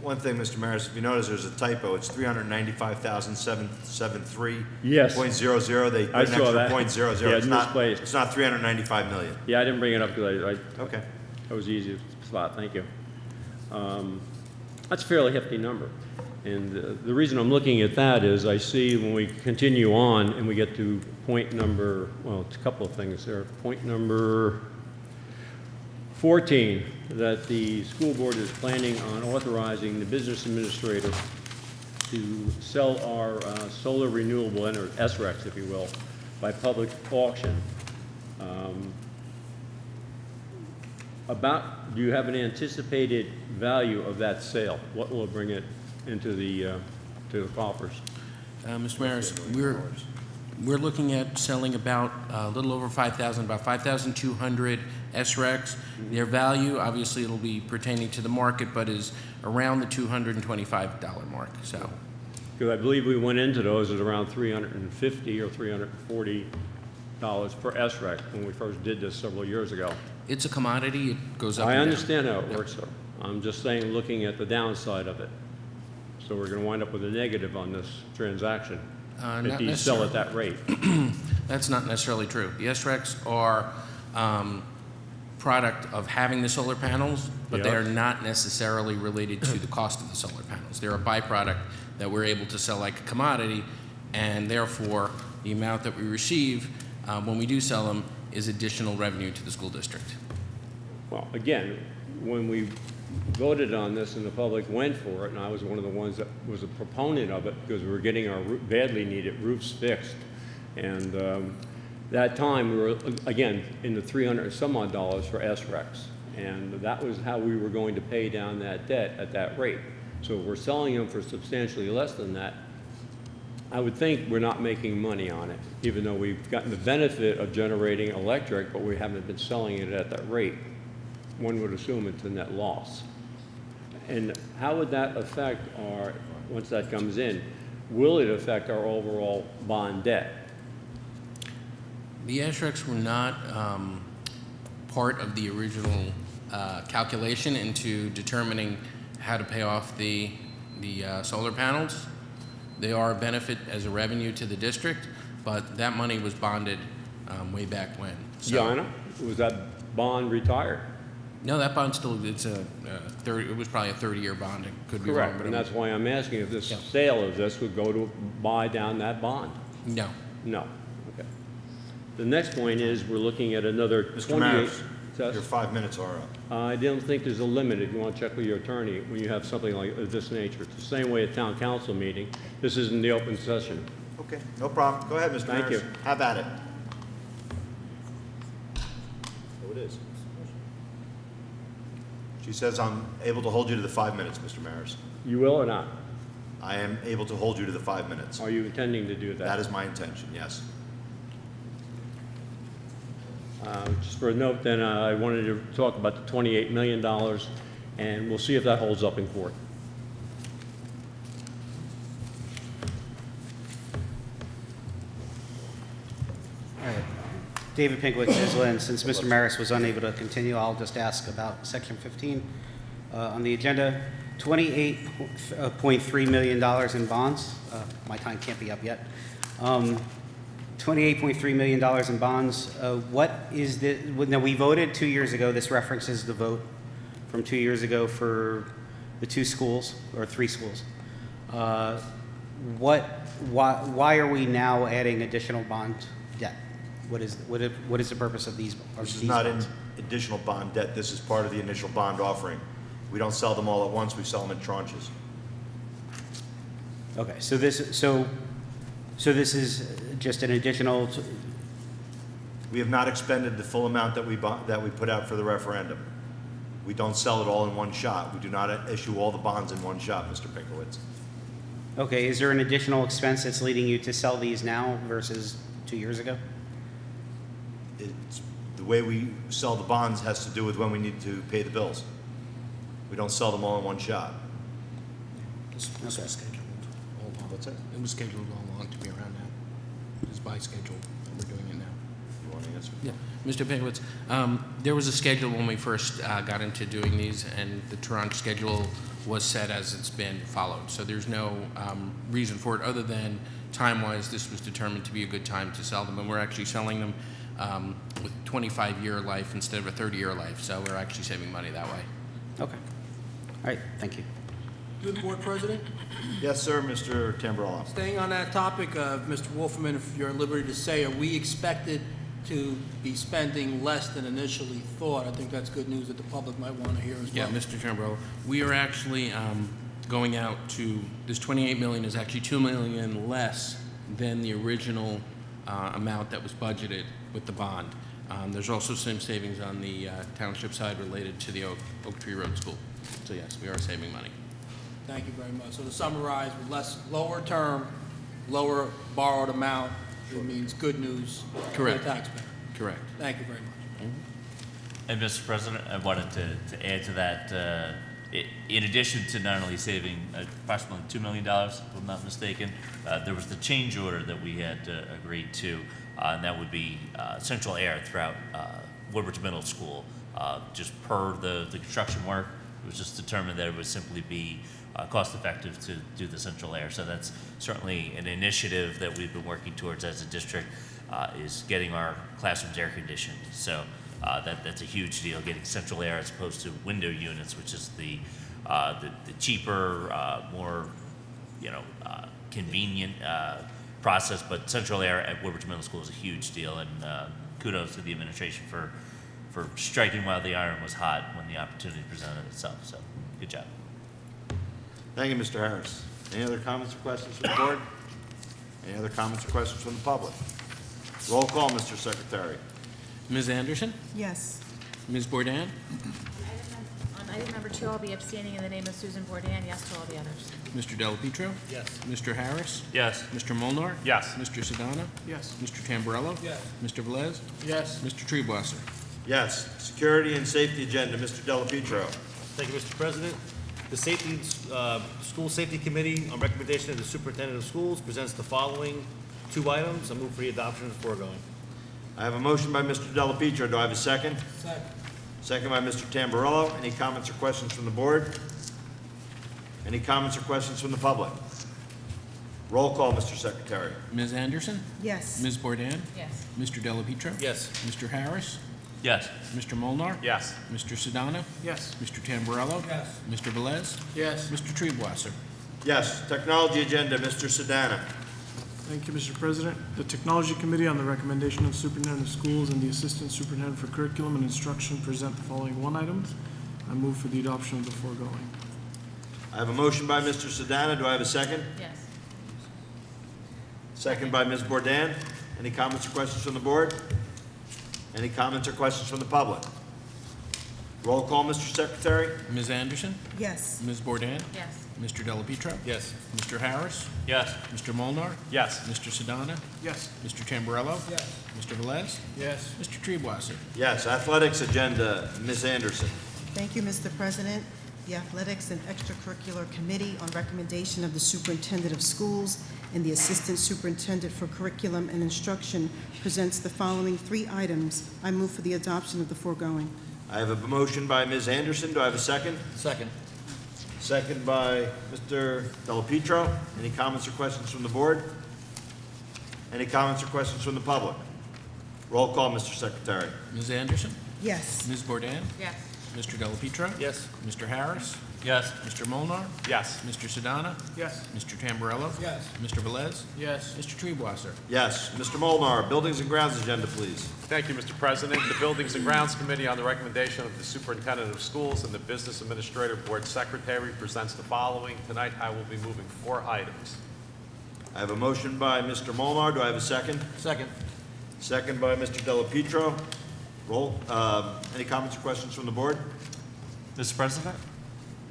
One thing, Mr. Maris, if you notice, there's a typo. It's 395,773. Yes. .00. They put I an saw extra that. .00. Yeah, It's not, misplaced. it's not 395 million. Yeah, I didn't bring it up because Okay. that was the easiest spot, thank you. That's a fairly hefty number. And the reason I'm looking at that is I see when we continue on and we get to point number, well, it's a couple of things there. Point number 14, that the school board is planning on authorizing the business administrator to sell our solar renewable energy, SRECs, if you will, by public auction. Do you have an anticipated value of that sale? What will it bring it into the to the coffers? Mr. Maris, we're looking at selling about a little over 5,000, about 5,200 SRECs. Their value, obviously, it'll be pertaining to the market, but is around the $225 mark. So, Because I believe we went into those at around $350 or $340 per SREC when we first did this several years ago. it's a commodity. It goes up. I and down. understand how it works, though. I'm just saying, looking at the downside of it. So we're going to wind up with a negative on this transaction if Not you sell at necessarily. that rate. That's not necessarily true. The SRECs are product of having the solar panels, but they Yeah. are not necessarily related to the cost of the solar panels. They're a byproduct that we're able to sell like a commodity, and therefore, the amount that we receive when we do sell them is additional revenue to the school district. Well, again, when we voted on this and the public went for it, and I was one of the ones that was a proponent of it because we were getting our badly needed roofs fixed. And that time, we were, again, in the $300 and some odd for SRECs. And that was how we were going to pay down that debt at that rate. So if we're selling them for substantially less than that, I would think we're not making money on it, even though we've gotten the benefit of generating electric, but we haven't been selling it at that rate. One would assume it's a net loss. And how would that affect our, once that comes in, will it affect our overall bond debt? The SRECs were not part of the original calculation into determining how to pay off the solar panels. They are a benefit as a revenue to the district, but that money was bonded way back when. So, Yeah, I know. Was that bond retired? no, that bond still, it was probably a 30-year bond. It could be wrong, Correct, but and it that's was, why I'm asking if this Yeah. sale of this would go to buy down that bond. no. No, okay. The next point is, we're looking at another Mr. 28... Maris, Yes? your 5 minutes are up. I don't think there's a limit if you want to check with your attorney when you have something like this nature. It's the same way at town council meeting. This isn't the open session. Okay, no problem. Go ahead, Mr. Thank Maris. you. Have at it. Oh, it is. She says I'm able to hold you to the 5 minutes, Mr. Maris. You will or not? I am able to hold you to the 5 minutes. Are you intending to do that? That is my intention, yes. Just for a note, then, I wanted to talk about the $28 million, and we'll see if that holds up in court. All right. David Pinkowitz, Isla, and since Mr. Maris was unable to continue, I'll just ask about Section 15. On the agenda, $28.3 million in bonds. My time can't be up yet. $28.3 million in bonds. What is the, now we voted 2 years ago, this references the vote from 2 years ago for the 2 schools, or 3 schools. Why are we now adding additional bond debt? What is the purpose of these? This is not an additional bond debt. This is part of the initial bond offering. We don't sell them all at once. We sell them in tranches. Okay, so this is just an additional, We have not expended the full amount that we put out for the referendum. We don't sell it all in one shot. We do not issue all the bonds in one shot, Mr. Pinkowitz. okay, is there an additional expense that's leading you to sell these now versus 2 years ago? It's, the way we sell the bonds has to do with when we need to pay the bills. We don't sell them all in one shot. This was scheduled all along. What's that? It was scheduled all along to be around now. It is by schedule, and we're doing it now. You want to answer? Yeah, Mr. Pinkowitz, there was a schedule when we first got into doing these, and the tranche schedule was set as it's been followed. So there's no reason for it other than time-wise, this was determined to be a good time to sell them, and we're actually selling them with 25-year life instead of a 30-year life. So we're actually saving money that way. Okay, all right, thank you. To the board president, Yes, sir, Mr. Tamburello. staying on that topic, Mr. Wolferman, if you're at liberty to say, are we expected to be spending less than initially thought? I think that's good news that the public might want to hear as well. Yeah, Mr. Tamburello, we are actually going out to, this $28 million is actually $2 million less than the original amount that was budgeted with the bond. There's also some savings on the township side related to the Oak Tree Road School. So yes, we are saving money. Thank you very much. So to summarize, with lower term, lower borrowed amount, it means good news for the Correct. taxpayer. Correct. Thank you very much. And Mr. President, I wanted to add to that, in addition to not only saving approximately $2 million, if I'm not mistaken, there was the change order that we had agreed to, and that would be central air throughout Woodbridge Middle School. Just per the construction work, it was just determined that it would simply be cost effective to do the central air. So that's certainly an initiative that we've been working towards as a district, is getting our classrooms air conditioned. So that's a huge deal, getting central air as opposed to window units, which is the cheaper, more convenient process. But central air at Woodbridge Middle School is a huge deal, and kudos to the administration for striking while the iron was hot when the opportunity presented itself. So good job. Thank you, Mr. Harris. Any other comments or questions from the board? Any other comments or questions from the public? Roll call, Mr. Secretary. Ms. Anderson? Yes. Ms. Bourdain? On item number 2, I'll be abstaining in the name of Susan Bourdain. Yes to all the others. Mr. Delapetro? Yes. Mr. Harris? Yes. Mr. Molnar? Yes. Mr. Sedana? Yes. Mr. Tamburello? Yes. Mr. Velez? Yes. Mr. Treebwasser? Yes. Security and Safety Agenda, Mr. Delapetro. Thank you, Mr. President. The School Safety Committee, on recommendation of the Superintendent of Schools, presents the following 2 items. I move for the adoption of the foregoing. I have a motion by Mr. Delapetro. Do I have a second? Second. Second by Mr. Tamburello. Any comments or questions from the board? Any comments or questions from the public? Roll call, Mr. Secretary. Ms. Anderson? Yes. Ms. Bourdain? Yes. Mr. Delapetro? Yes. Mr. Harris? Yes. Mr. Molnar? Yes. Mr. Sedana? Yes. Mr. Tamburello? Yes. Mr. Velez? Yes. Mr. Treebwasser? Yes. Technology Agenda, Mr. Sedana. Thank you, Mr. President. The Technology Committee, on the recommendation of the Superintendent of Schools and the Assistant Superintendent for Curriculum and Instruction, present the following 1 items. I move for the adoption of the foregoing. I have a motion by Mr. Sedana. Do I have a second? Yes. Second by Ms. Bourdain. Any comments or questions from the board? Any comments or questions from the public? Roll call, Mr. Secretary. Ms. Anderson? Yes. Ms. Bourdain? Yes. Mr. Delapetro? Yes. Mr. Harris? Yes. Mr. Molnar? Yes. Mr. Sedana? Yes. Mr. Tamburello? Yes. Mr. Velez? Yes. Mr. Treebwasser? Yes. Athletics Agenda, Ms. Anderson. Thank you, Mr. President. The Athletics and Extracurricular Committee, on recommendation of the Superintendent of Schools and the Assistant Superintendent for Curriculum and Instruction, presents the following 3 items. I move for the adoption of the foregoing. I have a motion by Ms. Anderson. Do I have a second? Second. Second by Mr. Delapietro. Any comments or questions from the board? Any comments or questions from the public? Roll call, Mr. Secretary. Ms. Anderson? Yes. Ms. Bourdain? Yes. Mr. Delapietro? Yes. Mr. Harris? Yes. Mr. Molnar, Yes. Mr. Sedana? Yes. Mr. Tamburello? Yes. Mr. Velez? Yes. Mr. Treebwasser? Yes. Mr. Molnar, Buildings and Grounds agenda, please. Thank you, Mr. President. The Buildings and Grounds Committee, on the recommendation of the Superintendent of Schools and the Business Administrator Board Secretary, presents the following. Tonight, I will be moving 4 items. I have a motion by Mr. Molnar. Do I have a second? Second. Second by Mr. Delapietro. Roll. Any comments or questions from the board? Mr. President?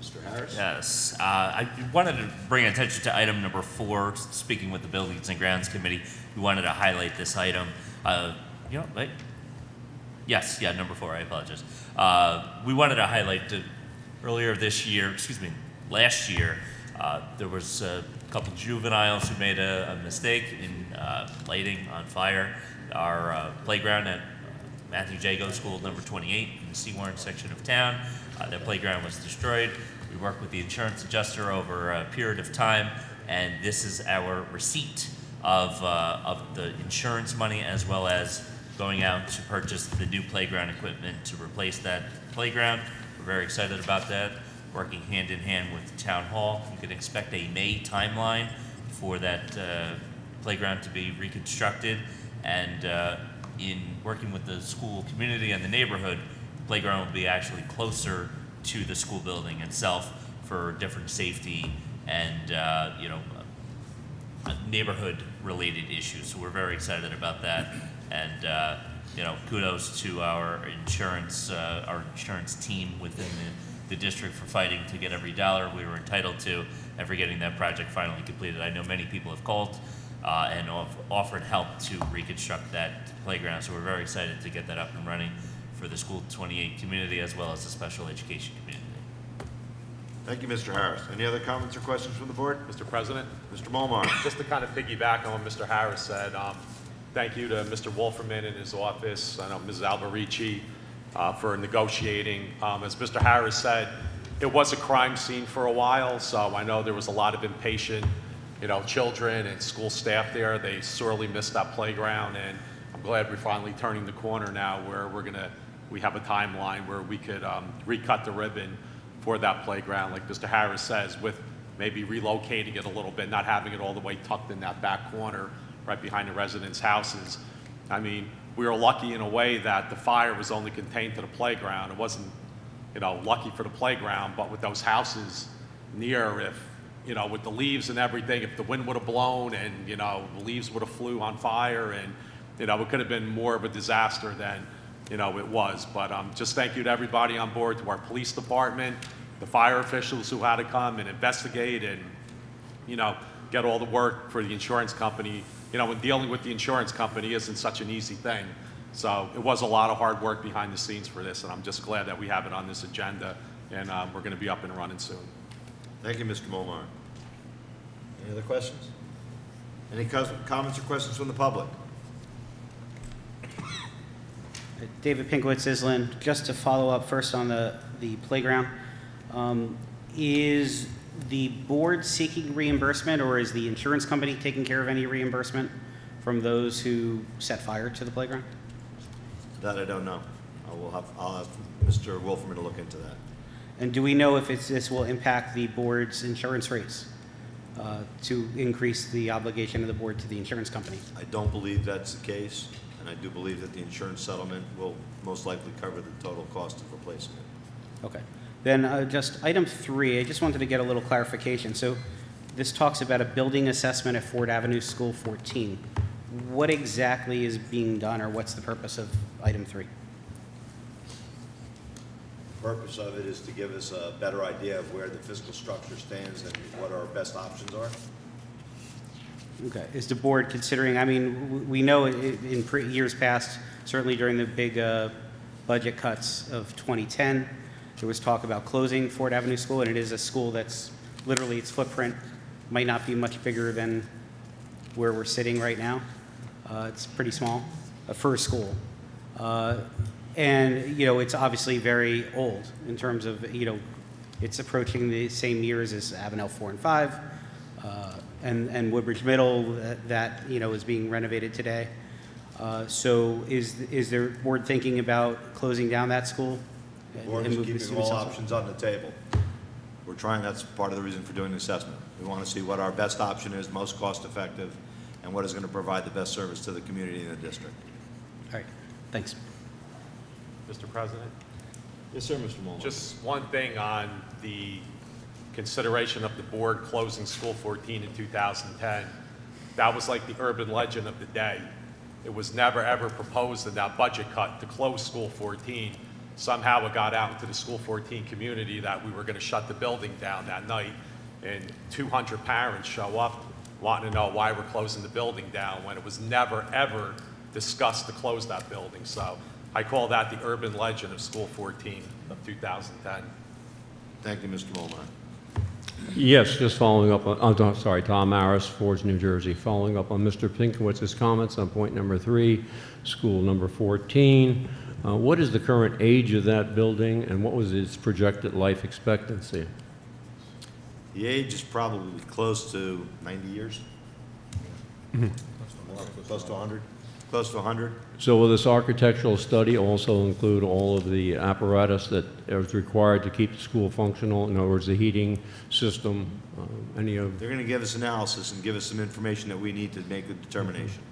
Mr. Harris? Yes. I wanted to bring attention to item number 4, speaking with the Buildings and Grounds Committee. We wanted to highlight this item. Wait. Yes, yeah, number 4, I apologize. We wanted to highlight last year, there was a couple juveniles who made a mistake in lighting on fire our playground at Matthew Jago School number 28 in the Seawarren section of town. That playground was destroyed. We worked with the insurance adjuster over a period of time, and this is our receipt of the insurance money, as well as going out to purchase the new playground equipment to replace that playground. We're very excited about that, working hand in hand with Town Hall. You can expect a May timeline for that playground to be reconstructed, and in working with the school community and the neighborhood, the playground will be actually closer to the school building itself for different safety and neighborhood-related issues. So we're very excited about that, and kudos to our insurance team within the district for fighting to get every dollar we were entitled to and for getting that project finally completed. I know many people have called and offered help to reconstruct that playground, so we're very excited to get that up and running for the School 28 community as well as the special education community. Thank you, Mr. Harris. Any other comments or questions from the board? Mr. President, Mr. Molnar. just to kind of piggyback on what Mr. Harris said, thank you to Mr. Wolferman and his office, I know Mrs. Alberici, for negotiating. As Mr. Harris said, it was a crime scene for a while, so I know there was a lot of impatient, children and school staff there. They sorely missed that playground, and I'm glad we're finally turning the corner now where we have a timeline where we could recut the ribbon for that playground, like Mr. Harris says, with maybe relocating it a little bit, not having it all the way tucked in that back corner right behind the residents' houses. I mean, we were lucky in a way that the fire was only contained to the playground. It wasn't, lucky for the playground, but with those houses near, if, with the leaves and everything, if the wind would have blown and, the leaves would have flew on fire and, it could have been more of a disaster than, it was. But just thank you to everybody on board, to our police department, the fire officials who had to come and investigate and, get all the work for the insurance company. When dealing with the insurance company isn't such an easy thing. So it was a lot of hard work behind the scenes for this, and I'm just glad that we have it on this agenda, and we're going to be up and running soon. Thank you, Mr. Molnar. Any other questions? Any comments or questions from the public? David Pinkowitz, Island. Just to follow up first on the playground, is the board seeking reimbursement, or is the insurance company taking care of any reimbursement from those who set fire to the playground? That I don't know. I'll have Mr. Wolferman to look into that. And do we know if this will impact the board's insurance rates to increase the obligation of the board to the insurance company? I don't believe that's the case, and I do believe that the insurance settlement will most likely cover the total cost of replacing it. Okay. Then just item 3, I just wanted to get a little clarification. So this talks about a building assessment at Ford Avenue School 14. What exactly is being done, or what's the purpose of item 3? The purpose of it is to give us a better idea of where the physical structure stands and what our best options are. Okay. Is the board considering, I mean, we know in years past, certainly during the big budget cuts of 2010, there was talk about closing Ford Avenue School, and it is a school that's literally, its footprint might not be much bigger than where we're sitting right now. It's pretty small for a school. And, it's obviously very old in terms of, it's approaching the same years as Avenel 4 and 5, and Woodbridge Middle that, is being renovated today. So is there board thinking about closing down that school? The board and is moving the keeping all students elsewhere? options on the table. We're trying, that's part of the reason for doing the assessment. We want to see what our best option is, most cost-effective, and what is going to provide the best service to the community in the district. All right, thanks. Mr. President? Yes, sir, Mr. Mullen. Just one thing on the consideration of the board closing School 14 in 2010. That was like the urban legend of the day. It was never, ever proposed in that budget cut to close School 14. Somehow it got out into the School 14 community that we were going to shut the building down that night, and 200 parents show up wanting to know why we're closing the building down when it was never, ever discussed to close that building. So I call that the urban legend of School 14 of 2010. Thank you, Mr. Molnar. Yes, just following up on, Tom Harris, Fords, New Jersey, following up on Mr. Pinkowitz's comments on point number 3, school number 14. What is the current age of that building, and what was its projected life expectancy? The age is probably close to 90 years. Close to 100. Close to 100. So will this architectural study also include all of the apparatus that is required to keep the school functional? In other words, the heating system, any of... They're going to give us analysis and give us some information that we need to make the determination.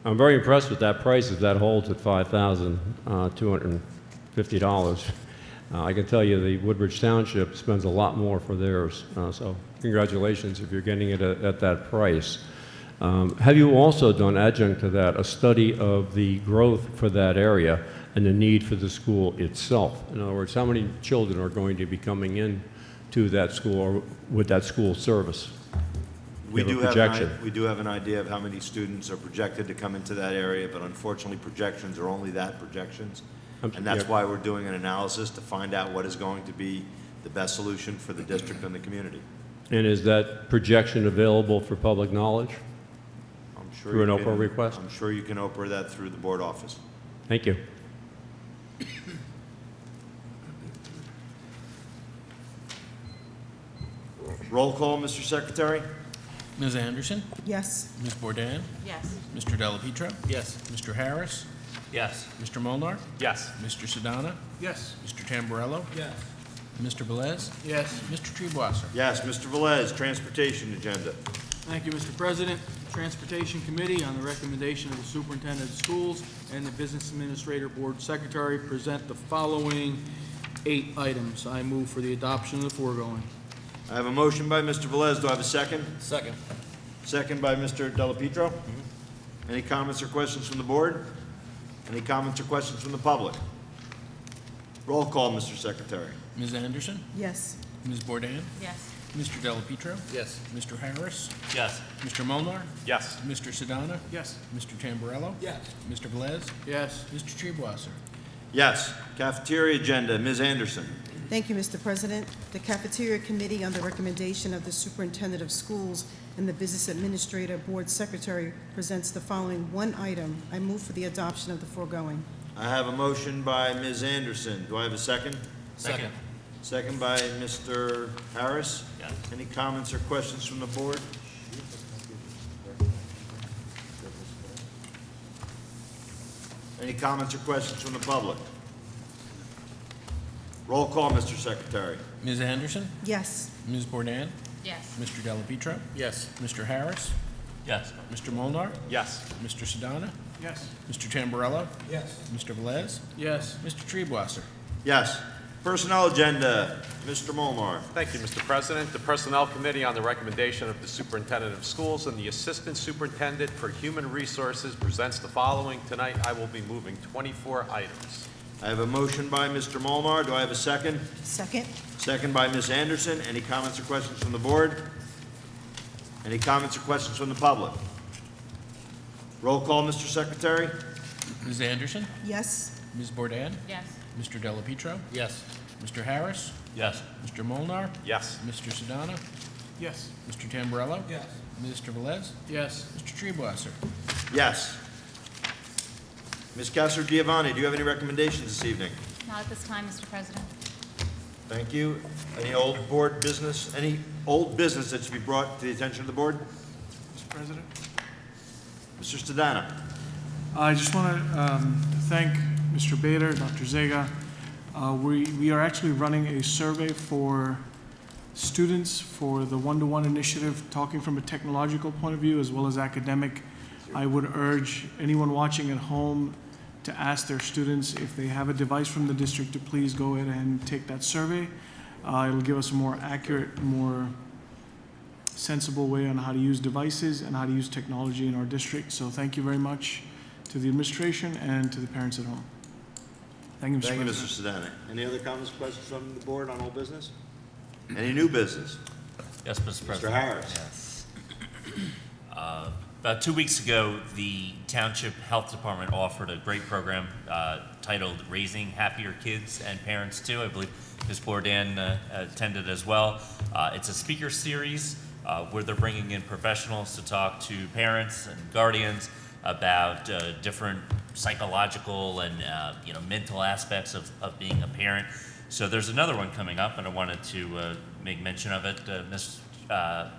I'm very impressed with that price if that holds at $5,250. I can tell you the Woodbridge Township spends a lot more for theirs, so congratulations if you're getting it at that price. Have you also done, adjunct to that, a study of the growth for that area and the need for the school itself? In other words, how many children are going to be coming in to that school or with that school service? We You do have a projection. we do have an idea of how many students are projected to come into that area, but unfortunately, projections are only that, projections. And that's Yeah. why we're doing an analysis to find out what is going to be the best solution for the district and the community. And is that projection available for public knowledge? I'm sure Through you an can- Oprah request? I'm sure you can Oprah that through the board office. Thank you. Roll call, Mr. Secretary? Ms. Anderson? Yes. Ms. Bourdain? Yes. Mr. Delapietro? Yes. Mr. Harris? Yes. Mr. Molnar, Yes. Mr. Sedana? Yes. Mr. Tamburello? Yes. Mr. Velez? Yes. Mr. Treebwasser? Yes, Mr. Velez, transportation agenda. Thank you, Mr. President. Transportation Committee, on the recommendation of the Superintendent of Schools and the Business Administrator Board Secretary, present the following 8 items. I move for the adoption of the foregoing. I have a motion by Mr. Velez. Do I have a second? Second. Second by Mr. Delapietro. Any comments or questions from the board? Any comments or questions from the public? Roll call, Mr. Secretary. Ms. Anderson? Yes. Ms. Bourdain? Yes. Mr. Delapietro? Yes. Mr. Harris? Yes. Mr. Molnar, Yes. Mr. Sedana? Yes. Mr. Tamburello? Yes. Mr. Velez? Yes. Mr. Treebwasser? Yes. Cafeteria agenda, Ms. Anderson. Thank you, Mr. President. The Cafeteria Committee, on the recommendation of the Superintendent of Schools and the Business Administrator Board Secretary, presents the following 1 item. I move for the adoption of the foregoing. I have a motion by Ms. Anderson. Do I have a second? Second. Second by Mr. Harris. Yes. Any comments or questions from the board? Any comments or questions from the public? Roll call, Mr. Secretary. Ms. Anderson? Yes. Ms. Bourdain? Yes. Mr. Delapietro? Yes. Mr. Harris? Yes. Mr. Molnar, Yes. Mr. Sedana? Yes. Mr. Tamburello? Yes. Mr. Velez? Yes. Mr. Treebwasser? Yes. Personnel agenda, Mr. Molnar. Thank you, Mr. President. The Personnel Committee, on the recommendation of the Superintendent of Schools and the Assistant Superintendent for Human Resources, presents the following. Tonight, I will be moving 24 items. I have a motion by Mr. Molnar. Do I have a second? Second. Second by Ms. Anderson. Any comments or questions from the board? Any comments or questions from the public? Roll call, Mr. Secretary. Ms. Anderson? Yes. Ms. Bourdain? Yes. Mr. Delapietro? Yes. Mr. Harris? Yes. Mr. Molnar, Yes. Mr. Sedana? Yes. Mr. Tamburello? Yes. Mr. Velez? Yes. Mr. Treebwasser? Yes. Ms. Castro-Giovanni, do you have any recommendations this evening? Not at this time, Mr. President. Thank you. Any old business that should be brought to the attention of the board? Mr. President? Mr. Stadana. I just want to thank Mr. Bader, Dr. Zega. We are actually running a survey for students for the one-to-one initiative, talking from a technological point of view as well as academic. I would urge anyone watching at home to ask their students if they have a device from the district to please go ahead and take that survey. It'll give us a more accurate, more sensible way on how to use devices and how to use technology in our district. So thank you very much to the administration and to the parents at home. Thank you, Mr. Thank you, President. Mr. Stadana. Any other comments or questions from the board on old business? Any new business? Yes, Mr. President. Mr. Harris. Yes. About 2 weeks ago, the Township Health Department offered a great program titled Raising Happier Kids and Parents Too. I believe Ms. Bourdain attended as well. It's a speaker series where they're bringing in professionals to talk to parents and guardians about different psychological and mental aspects of being a parent. So there's another one coming up, and I wanted to make mention of it. Ms.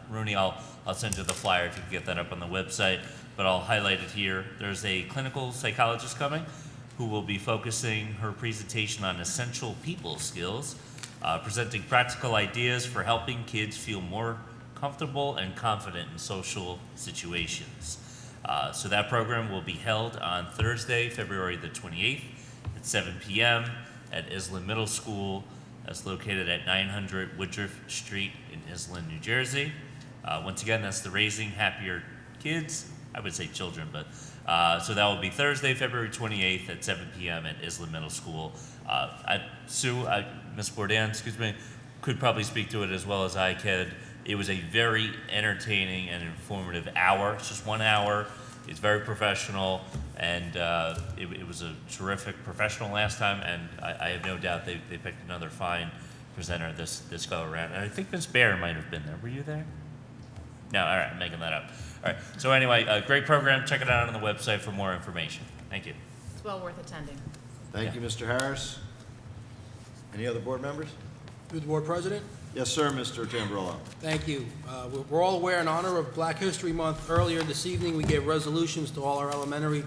Rooney, I'll send you the flyer if you can get that up on the website, but I'll highlight it here. There's a clinical psychologist coming who will be focusing her presentation on essential people skills, presenting practical ideas for helping kids feel more comfortable and confident in social situations. So that program will be held on Thursday, February the 28th at 7 p.m. at Island Middle School. That's located at 900 Woodbridge Street in Island, New Jersey. Once again, that's the Raising Happier Kids. I would say children, but so that will be Thursday, February 28th at 7 p.m. at Island Middle School. Ms. Bourdain, excuse me, could probably speak to it as well as I could. It was a very entertaining and informative hour. It's just 1 hour. It's very professional, and it was a terrific professional last time, and I have no doubt they picked another fine presenter this go around. And I think Ms. Baer might have been there. Were you there? No, all right, I'm making that up. All right, so anyway, a great program. Check it out on the website for more information. Thank you. It's well worth attending. Thank you, Mr. Harris. Any other board members? Through the board president? Yes, sir, Mr. Tamburello. Thank you. We're all aware, in honor of Black History Month, earlier this evening, we gave resolutions to all our elementary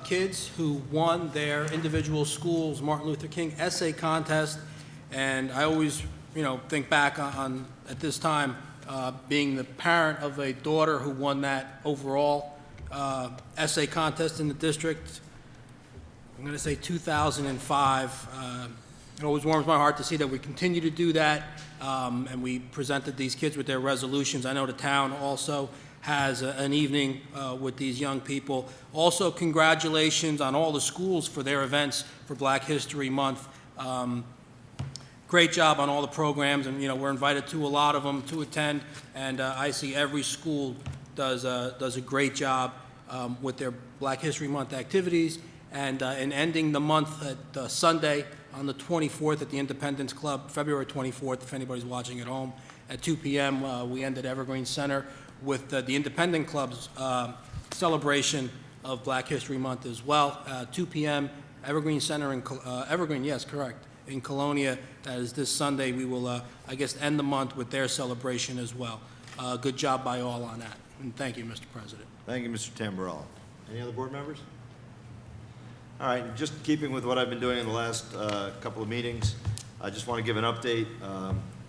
kids who won their individual schools' Martin Luther King essay contest. And I always, think back on at this time, being the parent of a daughter who won that overall essay contest in the district. I'm going to say 2005. It always warms my heart to see that we continue to do that, and we presented these kids with their resolutions. I know the town also has an evening with these young people. Also, congratulations on all the schools for their events for Black History Month. Great job on all the programs, and we're invited to a lot of them to attend, and I see every school does a great job with their Black History Month activities, and in ending the month at Sunday on the 24th at the Independence Club, February 24th, if anybody's watching at home, at 2 p.m. We end at Evergreen Center with the Independent Club's celebration of Black History Month as well. 2 p.m. Evergreen Center in Evergreen, yes, correct. In Colonia, that is this Sunday. We will, end the month with their celebration as well. Good job by all on that. And thank you, Mr. President. Thank you, Mr. Tamburello. Any other board members? All right, just keeping with what I've been doing in the last couple of meetings, I just want to give an update.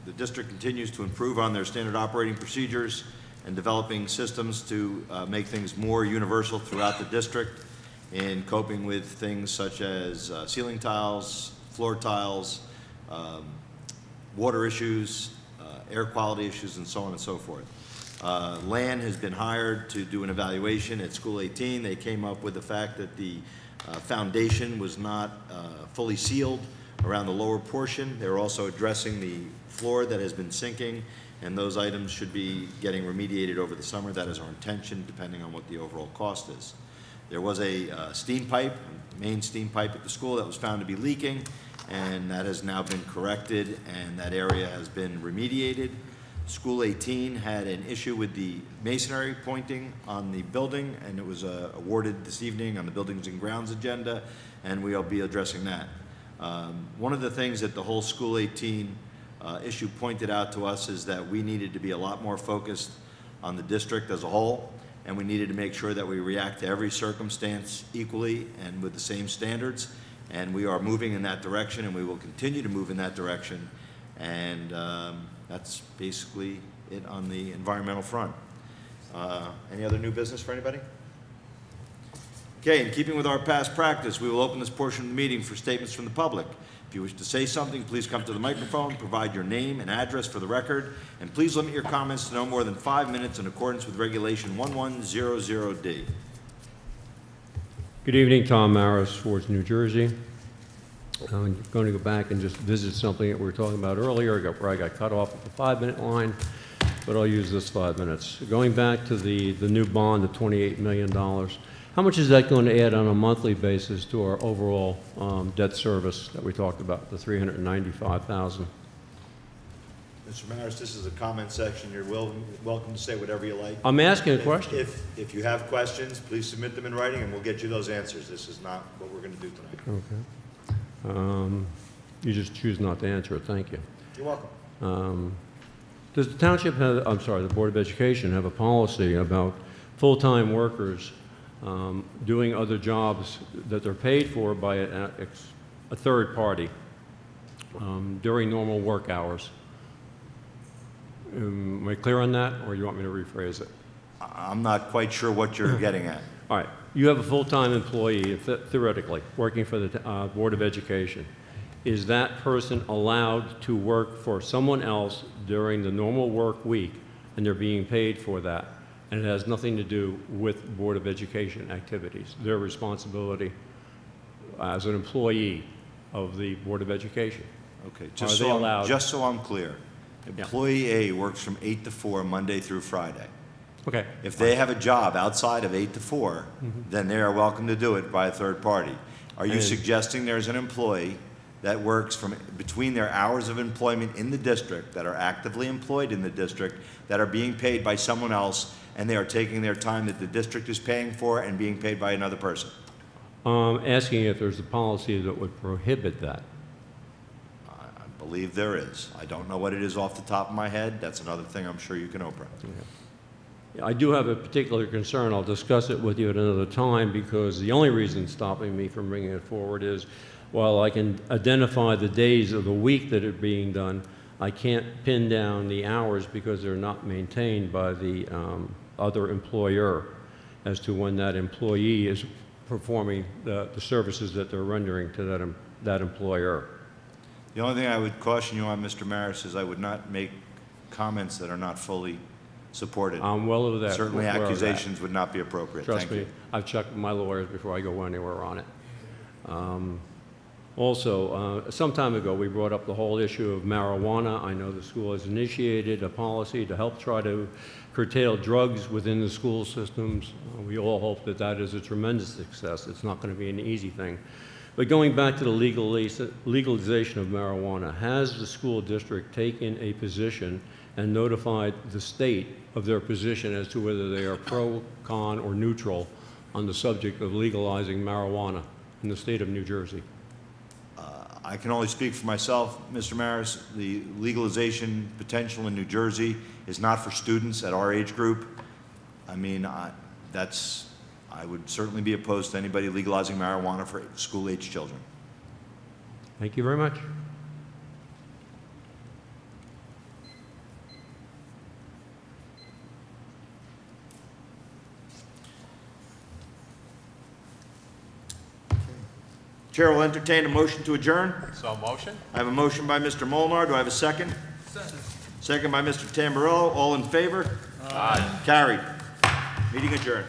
The district continues to improve on their standard operating procedures and developing systems to make things more universal throughout the district in coping with things such as ceiling tiles, floor tiles, water issues, air quality issues, and so on and so forth. LAN has been hired to do an evaluation at School 18. They came up with the fact that the foundation was not fully sealed around the lower portion. They're also addressing the floor that has been sinking, and those items should be getting remediated over the summer. That is our intention, depending on what the overall cost is. There was a steam pipe, main steam pipe at the school that was found to be leaking, and that has now been corrected, and that area has been remediated. School 18 had an issue with the masonry pointing on the building, and it was awarded this evening on the Buildings and Grounds agenda, and we'll be addressing that. One of the things that the whole School 18 issue pointed out to us is that we needed to be a lot more focused on the district as a whole, and we needed to make sure that we react to every circumstance equally and with the same standards, and we are moving in that direction, and we will continue to move in that direction, and that's basically it on the environmental front. Any other new business for anybody? Okay, in keeping with our past practice, we will open this portion of the meeting for statements from the public. If you wish to say something, please come to the microphone, provide your name and address for the record, and please limit your comments to no more than 5 minutes in accordance with Regulation 1100D. Good evening, Tom Maris, Swartz, New Jersey. I'm going to go back and just visit something that we were talking about earlier, where I got cut off at the 5-minute line, but I'll use this 5 minutes. Going back to the new bond, the $28 million, how much is that going to add on a monthly basis to our overall debt service that we talked about, the $395,000? Mr. Maris, this is a comment section. You're welcome to say whatever you like. I'm asking a question. If you have questions, please submit them in writing, and we'll get you those answers. This is not what we're going to do tonight. Okay. You just choose not to answer it. Thank you. You're welcome. Does the township have, I'm sorry, the Board of Education have a policy about full-time workers doing other jobs that they're paid for by a third party during normal work hours? Am I clear on that, or you want me to rephrase it? I'm not quite sure what you're getting at. All right. You have a full-time employee, theoretically, working for the Board of Education. Is that person allowed to work for someone else during the normal work week, and they're being paid for that? And it has nothing to do with Board of Education activities, their responsibility as an employee of the Board of Education. Okay, Are they allowed? just so I'm clear, employee A works from 8 to 4 Monday through Friday. Okay. If they have a job outside of 8 to 4, then they are welcome to do it by a third party. Are you suggesting there's an employee that works from between their hours of employment in the district, that are actively employed in the district, that are being paid by someone else, and they are taking their time that the district is paying for and being paid by another person? Asking if there's a policy that would prohibit that. I believe there is. I don't know what it is off the top of my head. That's another thing I'm sure you can open. I do have a particular concern. I'll discuss it with you at another time, because the only reason stopping me from bringing it forward is, while I can identify the days of the week that are being done, I can't pin down the hours because they're not maintained by the other employer as to when that employee is performing the services that they're rendering to that employer. The only thing I would caution you on, Mr. Maris, is I would not make comments that are not fully supported. I'm well aware of that. Certainly accusations would not be appropriate. Trust Thank me, you. I've checked with my lawyers before I go anywhere on it. Also, some time ago, we brought up the whole issue of marijuana. I know the school has initiated a policy to help try to curtail drugs within the school systems. We all hope that that is a tremendous success. It's not going to be an easy thing. But going back to the legalization of marijuana, has the school district taken a position and notified the state of their position as to whether they are pro, con, or neutral on the subject of legalizing marijuana in the state of New Jersey? I can only speak for myself, Mr. Maris. The legalization potential in New Jersey is not for students at our age group. I mean, I would certainly be opposed to anybody legalizing marijuana for school-age children. Thank you very much. Chair will entertain a motion to adjourn. So motion? I have a motion by Mr. Molnar. Do I have a second? Second. Second by Mr. Tamburello. All in favor? Aye. Carried. Meeting adjourned.